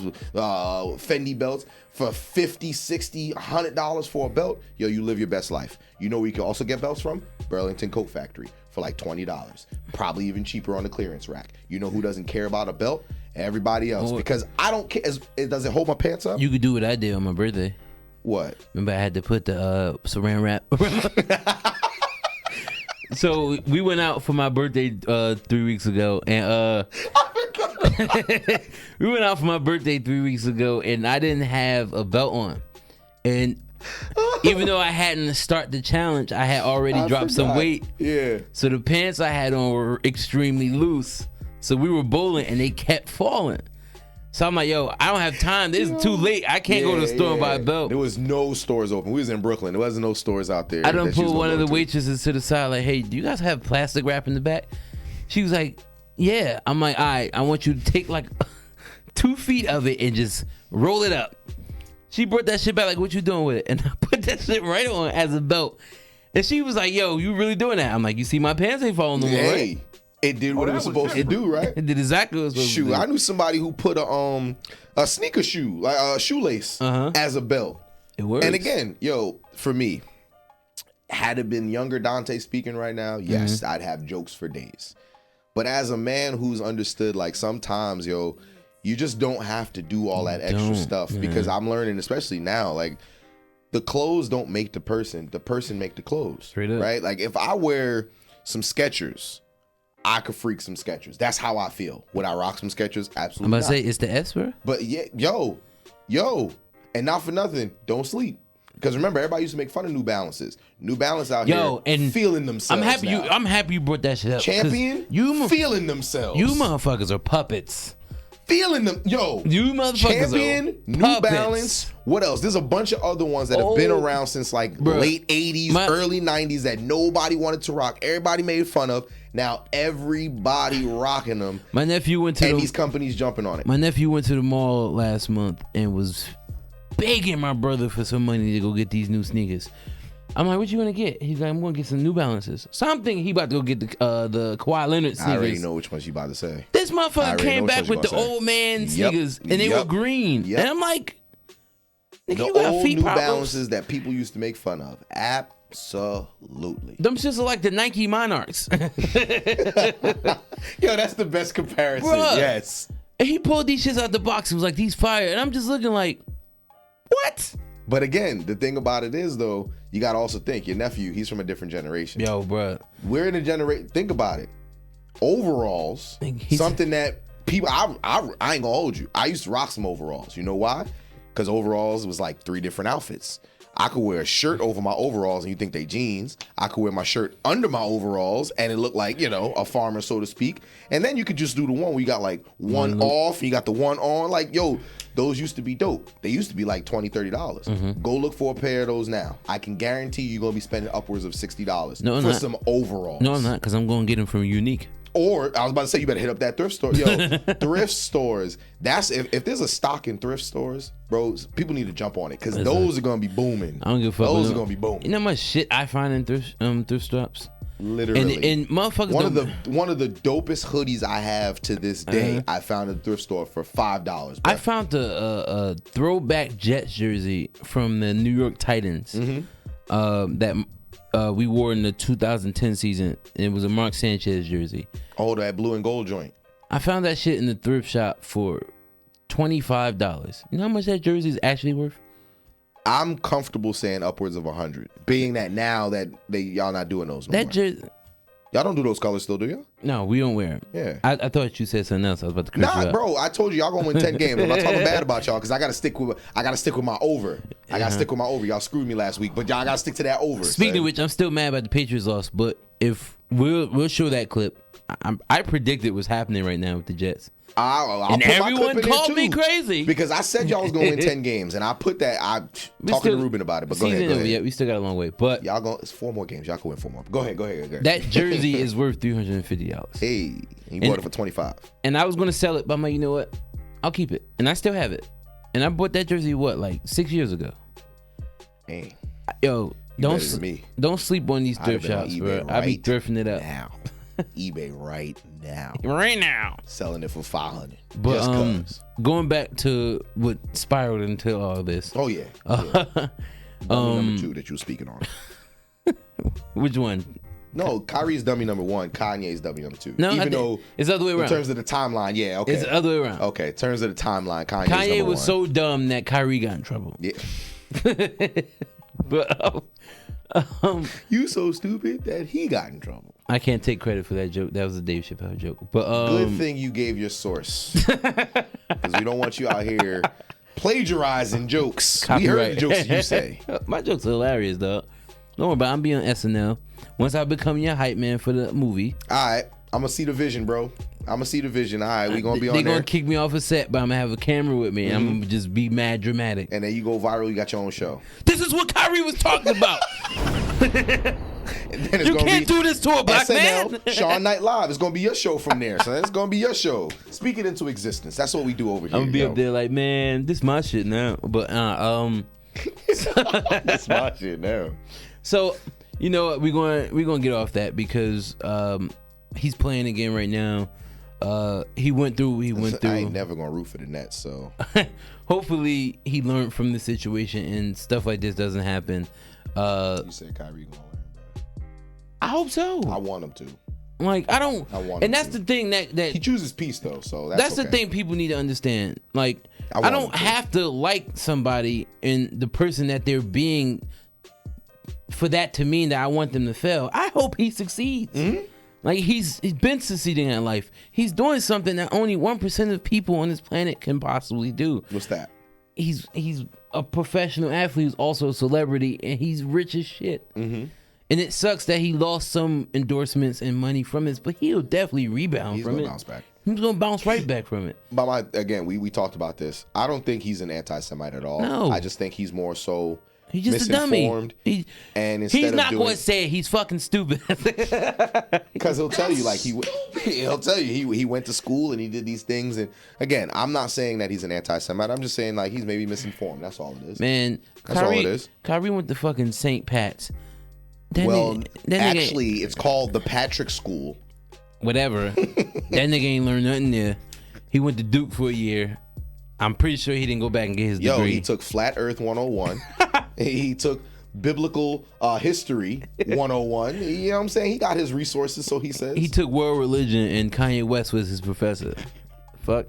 Fendi belts, for $50, $60, $100 for a belt, yo, you live your best life. You know where you can also get belts from? Burlington Coat Factory for like $20. Probably even cheaper on the clearance rack. You know who doesn't care about a belt? Everybody else. Because I don't care. Does it hold my pants up? You could do what I did on my birthday. What? Remember I had to put the saran wrap. So we went out for my birthday 3 weeks ago, and we went out for my birthday 3 weeks ago, and I didn't have a belt on, and even though I hadn't started the challenge, I had already dropped some weight. Yeah. So the pants I had on were extremely loose. So we were bowling, and they kept falling. So I'm like, yo, I don't have time. This is too late. I can't go to the store and buy a belt. There was no stores open. We was in Brooklyn. There wasn't no stores out there. I done pulled one of the waitresses to the side like, hey, do you guys have plastic wrap in the back? She was like, yeah. I'm like, all right, I want you to take like 2 feet of it and just roll it up. She brought that shit back like, what you doing with it? And I put that shit right on as a belt. And she was like, yo, you really doing that? I'm like, you see my pants ain't falling no more, right? It did what it was supposed to do, right? It did exactly what it was supposed to do. I knew somebody who put a sneaker shoe, like a shoelace, as a belt. It works. And again, yo, for me, had it been younger Dante speaking right now, yes, I'd have jokes for days. But as a man who's understood, like sometimes, yo, you just don't have to do all that extra stuff because I'm learning, especially now, like the clothes don't make the person make the clothes. Straight up. Right? Like if I wear some Skechers, I could freak some Skechers. That's how I feel. Would I rock some Skechers? Absolutely. I'm about to say it's the S, bro. But yeah, yo, and not for nothing, don't sleep. Because remember, everybody used to make fun of New Balances. New Balance out here and feeling themselves. I'm happy you brought that shit up. Champion, feeling themselves. You motherfuckers are puppets. Feeling them, yo. You motherfuckers Champion, are New puppets. Balance. What else? There's a bunch of other ones that have been around since like late 80s, early 90s that nobody wanted to rock. Everybody made fun of. Now everybody rocking them. My nephew went to these companies jumping on it. My nephew went to the mall last month and was begging my brother for some money to go get these new sneakers. I'm like, what you gonna get? He's like, I'm gonna get some New Balances. So I'm thinking he about to go get the Kawhi Leonard sneakers. I already know which ones you about to say. This motherfucker came back with the old man sneakers and they were green. And I'm like, nigga, the you got old feet New problems. Balances that people used to make fun of. Absolutely. Them shits are like the Nike Monarchs. Yo, that's the best comparison. Bruh. Yes. And he pulled these shits out the box. He was like, these fire. And I'm just looking like, what? But again, the thing about it is, though, you got to also think, your nephew, he's from a different generation. Yo, bro. We're in a generation, think about it. Overalls, something that people, I ain't going to hold you. I used to rock some overalls. You know why? Because overalls was like 3 different outfits. I could wear a shirt over my overalls and you think they jeans. I could wear my shirt under my overalls and it looked like, you know, a farmer, so to speak. And then you could just do the one where you got like one off and you got the one on. Like, yo, those used to be dope. They used to be like $20, $30. Go look for a pair of those now. I can guarantee you're going to be spending upwards of $60 for some overalls. No, I'm not, because I'm going to get them from Unique. Or I was about to say, you better hit up that thrift store. Yo, thrift stores. That's if there's a stock in thrift stores, bro, people need to jump on it because those are gonna be booming. I don't give a fuck. Those are gonna be booming. You know how much shit I find in thrift shops? Literally. And motherfuckers. One of the dopest hoodies I have to this day, I found in the thrift store for $5. Bro. I found a throwback Jets jersey from the New York Titans that we wore in the 2010 season. And it was a Mark Sanchez jersey. Oh, that blue and gold joint. I found that shit in the thrift shop for $25. You know how much that jersey is actually worth? I'm comfortable saying upwards of 100. Being that now that y'all not doing those no that more. jersey, Y'all don't do those colors still, do y'all? No, we don't wear them. Yeah. I thought you said something else. I was about to correct you Nah, up. bro. I told you y'all gonna win 10 games. I'm not talking bad about y'all because I gotta stick with my over. I gotta stick with my over. Y'all screwed me last week, but y'all gotta stick to that over. Speaking of which, I'm still mad about the Patriots loss, but if we'll show that clip. I predicted what's happening right now with the Jets. I'll and put my everyone clip in called there me too, crazy because I said y'all was gonna win 10 games, and I put that. I talking to Ruben about it, but go ahead. Yeah, we still got a long way, but y'all go. It's 4 more games. Y'all can win 4 more. Go ahead. That jersey is worth $350. Hey, you bought it for 25. And I was gonna sell it, but I'm like, you know what? I'll keep it, and I still have it. And I bought that jersey like 6 years ago. Hey, yo, don't sleep on these thrift shops, bro. I be thrifting it up now. eBay right now, selling it for $500. But just cause. Going back to what spiraled into all this. Oh yeah. Number 2 that you were speaking on. Which one? No, Kyrie's dummy number 1. Kanye's dummy number 2. No, even though it's the other way around. In terms of the timeline, yeah, okay. It's the other way around. Okay, in terms of the timeline, Kanye was number 1. so dumb that Kyrie got in trouble. Yeah. But you so stupid that he got in trouble. I can't take credit for that joke. That was a Dave Chappelle joke. But good thing you gave your source, because we don't want you out here plagiarizing jokes. Copyright. We heard the jokes you say. My jokes are hilarious, dog. Don't worry about it. I'm being on SNL. Once I become your hype man for the movie. All right, I'm gonna see the vision, bro. I'm gonna see the vision. All right, we gonna be on there. They're gonna kick me off a set, but I'm gonna have a camera with me. And I'm gonna just be mad dramatic. And then you go viral. You got your own show. This is what Kyrie was talking about. And then you can't do this to a black SNL, man. Sean Night Live. It's gonna be your show from there. So it's gonna be your show. Speak it into existence. That's what we do over here. I'm gonna be up there like, man, this my shit now. But that's my shit now. So you know what? We're gonna get off that because he's playing again right now. He went through. I ain't never gonna root for the Nets. So hopefully he learned from the situation and stuff like this doesn't happen. You said Kyrie gonna learn, bro. I hope so. I want him to. Like I want him and that's to. the thing that he chooses peace though. So that's okay. the thing people need to understand. Like I don't have to like somebody and the person that they're being for that to mean that I want them to fail. I hope he succeeds. Mm-hmm. Like he's been succeeding in life. He's doing something that only 1% of people on this planet can possibly do. What's that? He's a professional athlete who's also a celebrity, and he's rich as shit. Mm-hmm. And it sucks that he lost some endorsements and money from this, but he'll definitely rebound from it. He's gonna bounce back. He's gonna bounce right back from it. But again, we talked about this. I don't think he's an anti-Semite at all. No. I just think he's more so he's just a dummy. And instead he's not of going to say it. He's fucking stupid. Because he'll tell you he'll tell you he went to school and he did these things. And again, I'm not saying that he's an anti-Semite. I'm just saying like he's maybe misinformed. That's all it is. Man, that's all it is. Kyrie went to fucking St. Pat's. Actually, it's called the Patrick School. Whatever. That nigga ain't learned nothing there. He went to Duke for a year. I'm pretty sure he didn't go back and get his degree. He took Flat Earth 101. He took Biblical History 101. You know what I'm saying? He got his resources, so he says. He took world religion and Kanye West was his professor. Fuck.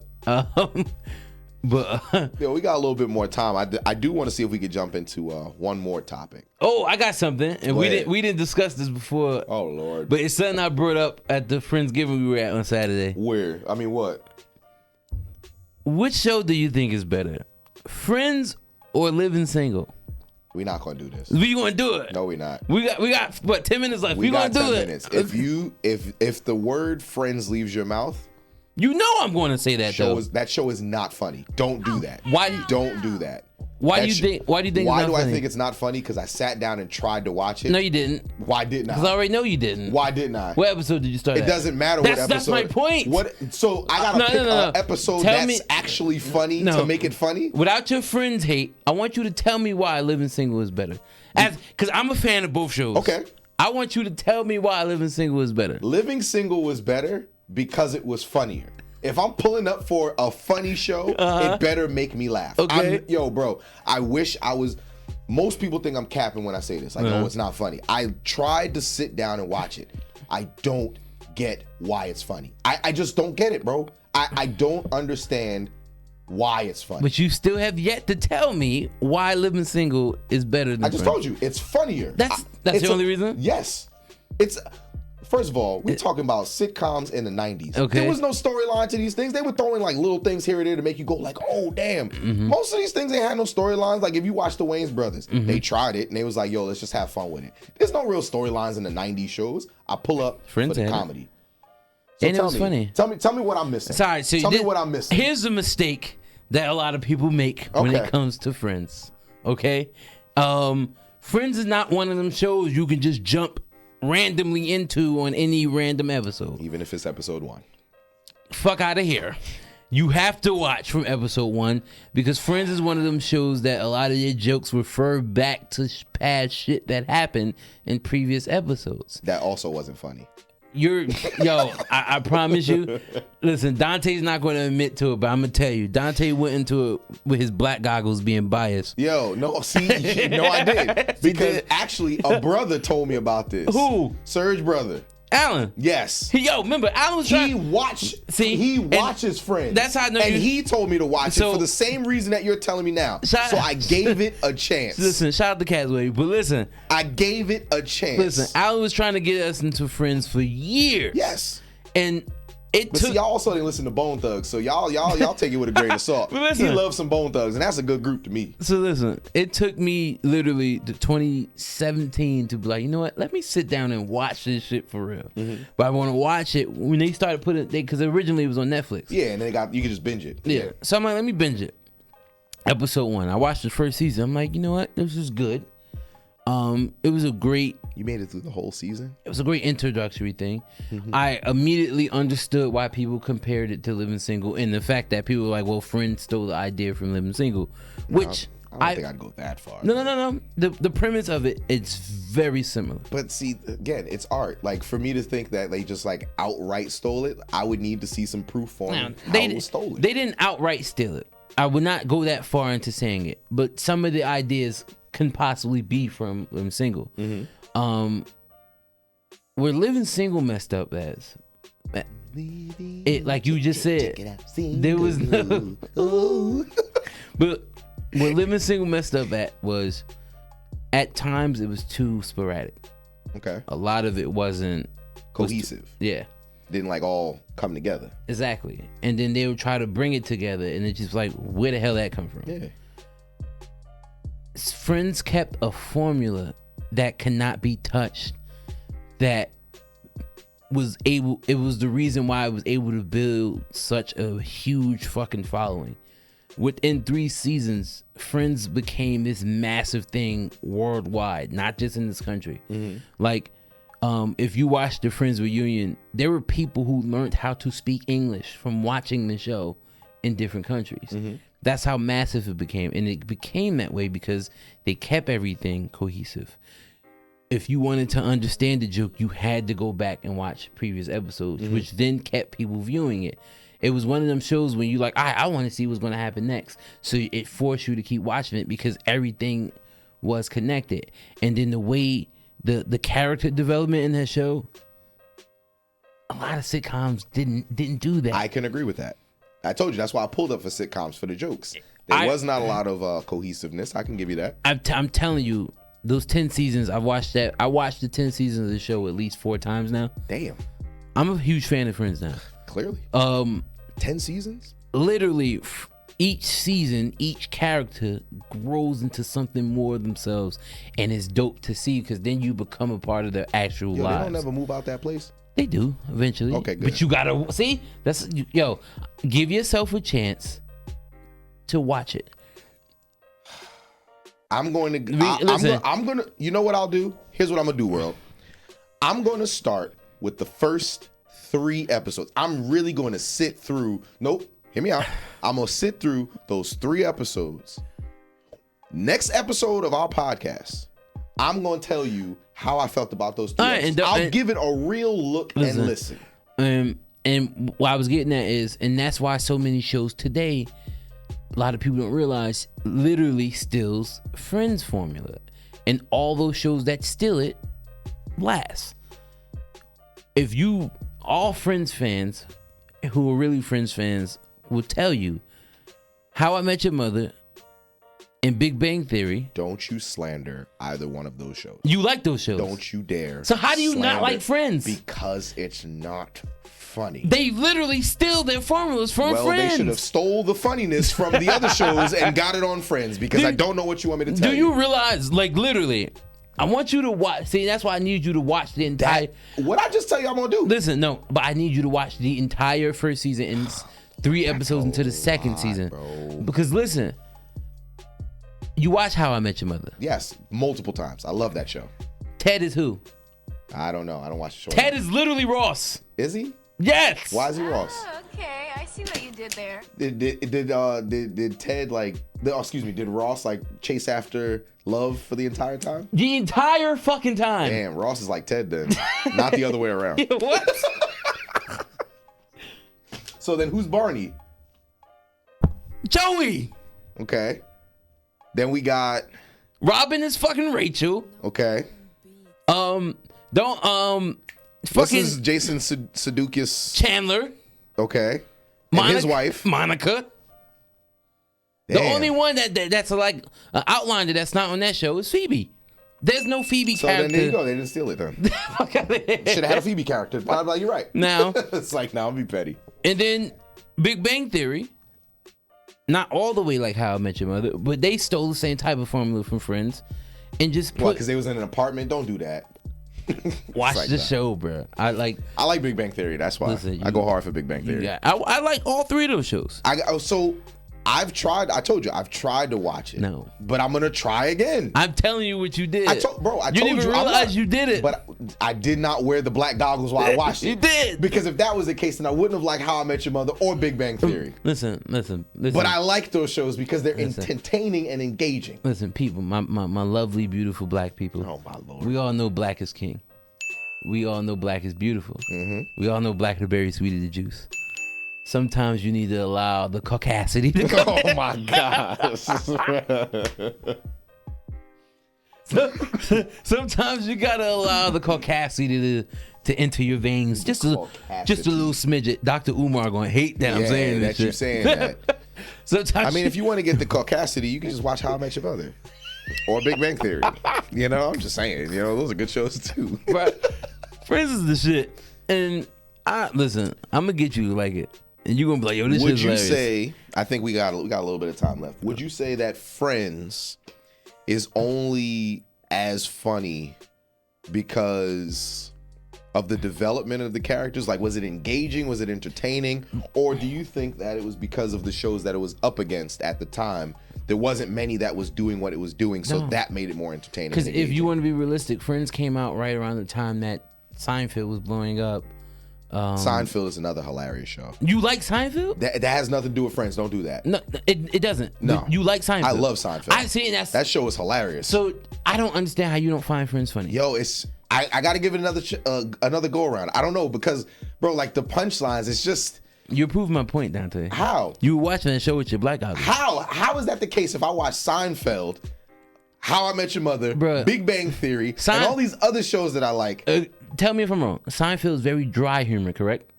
But we got a little bit more time. I do want to see if we could jump into one more topic. Oh, I got something, and we didn't discuss this before. Oh Lord! But it's something I brought up at the Friendsgiving we were at on Saturday. Where? I mean, what? Which show do you think is better, Friends or Living Single? We're not gonna do this. We gonna do it? No, we're not. We got what 10 minutes left. We gonna do it. Minutes. If the word Friends leaves your mouth. You know I'm going to say that that show is not funny. Don't do that. Why? Don't do that. Why do you think? Why do you think? Why it's not do funny? I think it's not funny? Because I sat down and tried to watch it. No, you didn't. Why didn't I? Because I already know you didn't. Why didn't I? What episode did you start? It doesn't matter what episode. That's my point. What? So I gotta pick an episode that's actually funny to make it funny. Without your Friends hate, I want you to tell me why Living Single is better. Because I'm a fan of both shows. Okay. I want you to tell me why Living Single is better. Living Single was better because it was funnier. If I'm pulling up for a funny show, it better make me laugh. Okay. Yo, bro, I wish I was. Most people think I'm capping when I say this. Like, oh, it's not funny. I tried to sit down and watch it. I don't get why it's funny. I just don't get it, bro. I don't understand why it's funny. But you still have yet to tell me why Living Single is better than I just Friends. told you. It's funnier. That's the only reason? Yes. It's First of all, we're talking about sitcoms in the 90s. Okay. There was no storyline to these things. They were throwing like little things here and there to make you go like, oh, damn. Most of these things, they had no storylines. Like if you watch the Wayans Brothers, they tried it and they was like, yo, let's just have fun with it. There's no real storylines in the 90s shows. I pull up Friends for the had it. comedy. So And it was funny. Tell me what I'm missing. Sorry, so tell me what I'm missing. Here's a mistake that a lot of people make when Okay. it comes to Friends. Okay? Friends is not one of them shows you can just jump randomly into on any random episode. Even if it's episode 1. Fuck out of here. You have to watch from episode 1 because Friends is one of them shows that a lot of their jokes refer back to past shit that happened in previous episodes. That also wasn't funny. I promise you. Listen, Dante's not going to admit to it, but I'm going to tell you. Dante went into it with his black goggles being biased. Yo, no, see, no, I did. Because actually, a brother told me about this. Who? Serge brother. Alan. Yes. Remember, Alan was He trying... watches Friends. That's how I know and you- he told me to watch So- it for the same reason that you're telling me now. So I gave it a chance. Listen, shout out to Casway, but listen. I gave it a chance. Listen, Alan was trying to get us into Friends for years. Yes. And it But took... see, y'all also didn't listen to Bone Thugs, so y'all take it with a grain of salt. But listen. He loves some Bone Thugs, and that's a good group to me. So listen, it took me literally to 2017 to be like, you know what? Let me sit down and watch this shit for real. But I want to watch it when they started putting it, because originally it was on Netflix. Yeah, and then you can just binge it. Yeah. So I'm like, let me binge it. Episode 1. I watched the first season. I'm like, you know what? This is good. It was a great You made it through the whole season? It was a great introductory thing. I immediately understood why people compared it to Living Single, and the fact that people were like, well, Friends stole the idea from Living Single, which I don't think I'd go that far. No. The premise of it, it's very similar. But see, again, it's art. Like, for me to think that they just like outright stole it, I would need to see some proof on how it was stolen. They didn't outright steal it. I would not go that far into saying it, but some of the ideas can possibly be from Living Single. Where Living Single messed up as, it, like you just said, there was no. But what Living Single messed up at was, at times it was too sporadic. Okay. A lot of it wasn't Cohesive. Yeah. Didn't like all come together. Exactly. And then they would try to bring it together, and it's just like, where the hell that come from? Yeah. Friends kept a formula that cannot be touched, that was able, it was the reason why I was able to build such a huge fucking following. Within 3 seasons, Friends became this massive thing worldwide, not just in this country. Like, if you watch the Friends reunion, there were people who learned how to speak English from watching the show in different countries. That's how massive it became. And it became that way because they kept everything cohesive. If you wanted to understand the joke, you had to go back and watch previous episodes, which then kept people viewing it. It was one of them shows when you like, I want to see what's going to happen next. So it forced you to keep watching it because everything was connected. And then the way the character development in that show, a lot of sitcoms didn't do that. I can agree with that. I told you that's why I pulled up for sitcoms for the jokes. There was not a lot of cohesiveness. I can give you that. I'm telling you, those 10 seasons, I watched the 10 seasons of the show at least 4 times now. Damn. I'm a huge fan of Friends now. Clearly. 10 seasons? Literally, each season, each character grows into something more of themselves, and it's dope to see because then you become a part of their actual lives. They don't ever move out that place? They do eventually. Okay, good. But you gotta see. Give yourself a chance to watch it. I'm going to. You know what I'll do? Here's what I'm gonna do, world. I'm going to start with the first 3 episodes. I'm really going to sit through. Nope. Hear me out. I'm gonna sit through those 3 episodes. Next episode of our podcast, I'm going to tell you how I felt about those 3 episodes. I'll give it a real look and listen. And what I was getting at is, and that's why so many shows today, a lot of people don't realize, literally steals Friends formula. And all those shows that steal it last. If you, all Friends fans who are really Friends fans will tell you, How I Met Your Mother and Big Bang Theory. Don't you slander either one of those shows. You like those shows. Don't you dare. So how do you not slander like Friends? Because it's not funny. They literally steal their formulas from well, Friends. they should have stole the funniness from the other shows and got it on Friends because I don't know what you want me to tell you. Do you realize, like, literally, I want you to watch. See, that's why I need you to watch the entire. What I just tell you I'm going to do? Listen, no, but I need you to watch the entire first season and 3 episodes into the second season. Bro. Because listen, you watch How I Met Your Mother. Yes, multiple times. I love that show. Ted is who? I don't know. I don't watch the show. Ted is literally Ross. Is he? Yes. Why is he Ross? Oh, okay, I see what you did there. Did Ted did Ross like chase after love for the entire time? The entire fucking time. Damn, Ross is like Ted then, not the other way around. Yeah, what? So then who's Barney? Joey. Okay. Then we got Robin is fucking Rachel. okay. Fucking This is Jason Sudeikis. Chandler. Okay. And his wife. Monica. Damn. The only one that's like an outliner that's not on that show is Phoebe. There's no Phoebe So character. then there you go. They didn't steal it then. Should have had a Phoebe character. I'm like, you're right. Now. It's like, now I'll be petty. And then Big Bang Theory. Not all the way like How I Met Your Mother, but they stole the same type of formula from Friends and just What? put Because they was in an apartment. Don't do that. watch like the that. show, bro. I like Big Bang Theory. That's why Listen, I go hard for Big Bang Theory. I like all 3 of those shows. So I've tried. I told you I've tried to watch it. No. but I'm gonna try again. I'm telling you what you did. I told you. didn't even realize you did it. But I did not wear the black goggles while I watched it. You did. Because if that was the case, then I wouldn't have liked How I Met Your Mother or Big Bang Theory. Listen. But I like those shows because they're entertaining and engaging. Listen, people, my lovely, beautiful black people. Oh my Lord. We all know black is king. We all know black is beautiful. Mm-hmm. We all know black is very sweet as the juice. Sometimes you need to allow the caucasity to come. Oh my gosh. Sometimes you gotta allow the caucasity to enter your veins. Just a little smidget. Dr. Umar gonna hate that I'm saying this that you shit. saying that. Sometimes I mean, if you want to get the caucasity, you can just watch How I Met Your Mother or Big Bang Theory. You know, I'm just saying. You know, those are good shows too. But Friends is the shit. And listen, I'm gonna get you to like it. And you're gonna be like, yo, this Would is you hilarious. say? I think we got a little bit of time left. Would you say that Friends is only as funny because of the development of the characters? Like, was it engaging? Was it entertaining? Or do you think that it was because of the shows that it was up against at the time? There wasn't many that was doing what it was doing, so that made it more entertaining. Because if you want to be realistic, Friends came out right around the time that Seinfeld was blowing up. Seinfeld is another hilarious show. You like Seinfeld? That has nothing to do with Friends. Don't do that. No, it doesn't. No. You like Seinfeld. I love Seinfeld. I see, and that show is hilarious. So I don't understand how you don't find Friends funny. Yo, I got to give it another go around. I don't know because, bro, like the punchlines, it's just. You prove my point, Dante. How? You were watching that show with your black eyes. How is that the case if I watch Seinfeld, How I Met Your Mother, Bruh. Big Bang Theory, and all these other shows that I like? Tell me if I'm wrong. Seinfeld is very dry humor, correct?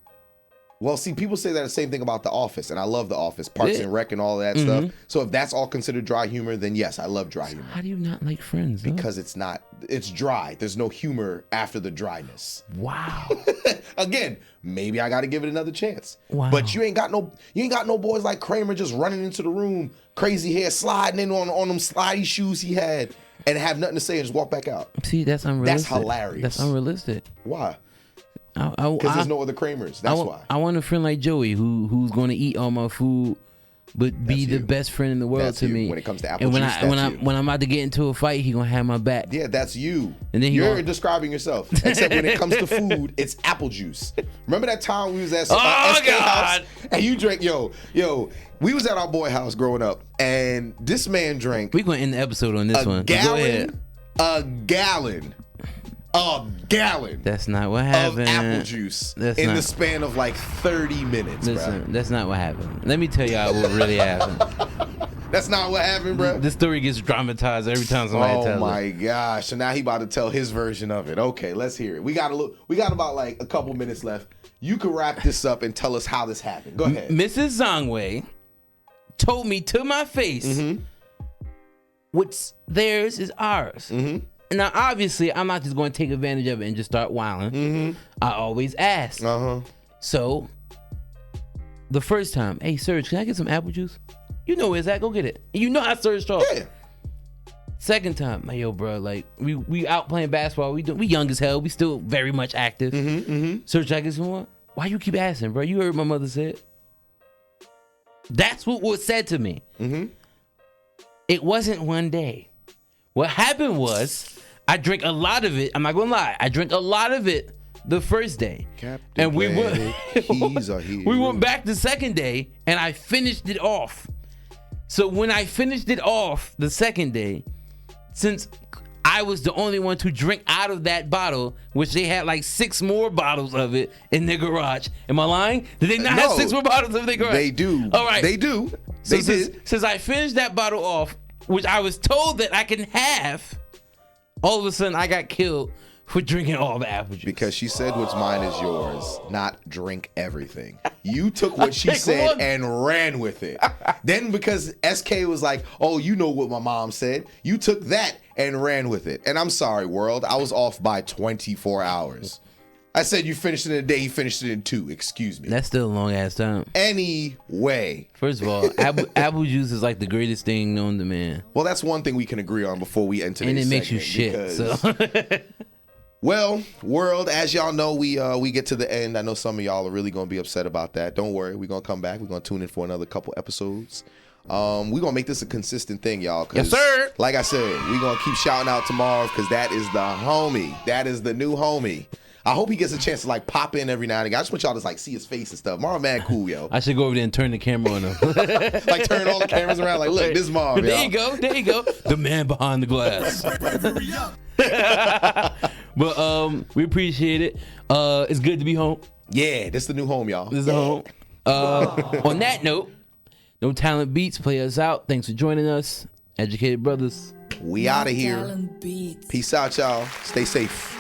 Well, see, people say that the same thing about The Office, and I love The Office, Parks and Rec, and all that stuff. So if that's all considered dry humor, then yes, I love dry humor. How do you not like Friends? Because it's dry. There's no humor after the dryness. Wow. Again, maybe I got to give it another chance. Wow. But you ain't got no boys like Kramer just running into the room, crazy hair, sliding in on them slidey shoes he had, and have nothing to say and just walk back out. See, that's unrealistic. That's hilarious. That's unrealistic. Why? Because there's no other Kramers. That's why. I want a friend like Joey who's going to eat all my food, but be the best friend in the world That's to you. me. When it comes to apple and when juice, that's you. when I'm about to get into a fight, he gonna have my back. Yeah, that's you. And then you're describing yourself. Except when it comes to food, it's apple juice. Remember that time we was at SK house and you drank yo. We was at our boy house growing up, and this man drank. We gonna end the episode on this one. Go ahead. A gallon. That's not what happened. Of apple juice in the span of like 30 minutes. Listen, bro. That's not what happened. Let me tell y'all what really happened. That's not what happened, bro. This story gets dramatized every time somebody tells it. Oh my gosh! So now he about to tell his version of it. Okay, let's hear it. We got about like a couple minutes left. You can wrap this up and tell us how this happened. Go ahead. Mrs. Zongwei told me to my face what's theirs is ours. Mm-hmm. Now, obviously, I'm not just going to take advantage of it and just start wilding. Mm-hmm. I always ask. So, the first time, hey, Serge, can I get some apple juice? You know where's that? Go get it. You know how Serge talk. Yeah. Second time, yo, bro, like we out playing basketball. We young as hell. We still very much active. Serge, can I get some more? Why you keep asking, bro? You heard my mother said. That's what was said to me. It wasn't one day. What happened was I drank a lot of it. I'm not gonna lie. I drank a lot of it the first day, and we went. We went back the second day, and I finished it off. So when I finished it off the second day, since I was the only one to drink out of that bottle, which they had like 6 more bottles of it in their garage. Am I lying? Did they not have 6 more bottles of their garage? They do. All right. They do. So since I finished that bottle off, which I was told that I can have, all of a sudden I got killed for drinking all the apple juice. Because she said what's mine is yours, not drink everything. You took what she said and ran with it. Then because SK was like, oh, you know what my mom said, you took that and ran with it. And I'm sorry, world, I was off by 24 hours. I said you finished it in a day, you finished it in 2. Excuse me. That's still a long ass time. Anyway. First of all, apple juice is like the greatest thing known to man. Well, that's one thing we can agree on before we enter this segment. And it makes you shit. So. Well, world, as y'all know, we get to the end. I know some of y'all are really going to be upset about that. Don't worry. We're going to come back. We're going to tune in for another couple episodes. We're going to make this a consistent thing, y'all. Yes, sir. Like I said, we're going to keep shouting out tomorrow because that is the homie. That is the new homie. I hope he gets a chance to like pop in every now and again. I just want y'all to like see his face and stuff. Marv mad cool, yo. I should go over there and turn the camera on him. Like turn all the cameras around. Like, look, this Marv. There you go. There you go. The man behind the glass. But we appreciate it. It's good to be home. Yeah, this is the new home, y'all. This is the home. On that note, No Talent Beats, play us out. Thanks for joining us. Educated Brothers. We out of here. Peace out, y'all. Stay safe.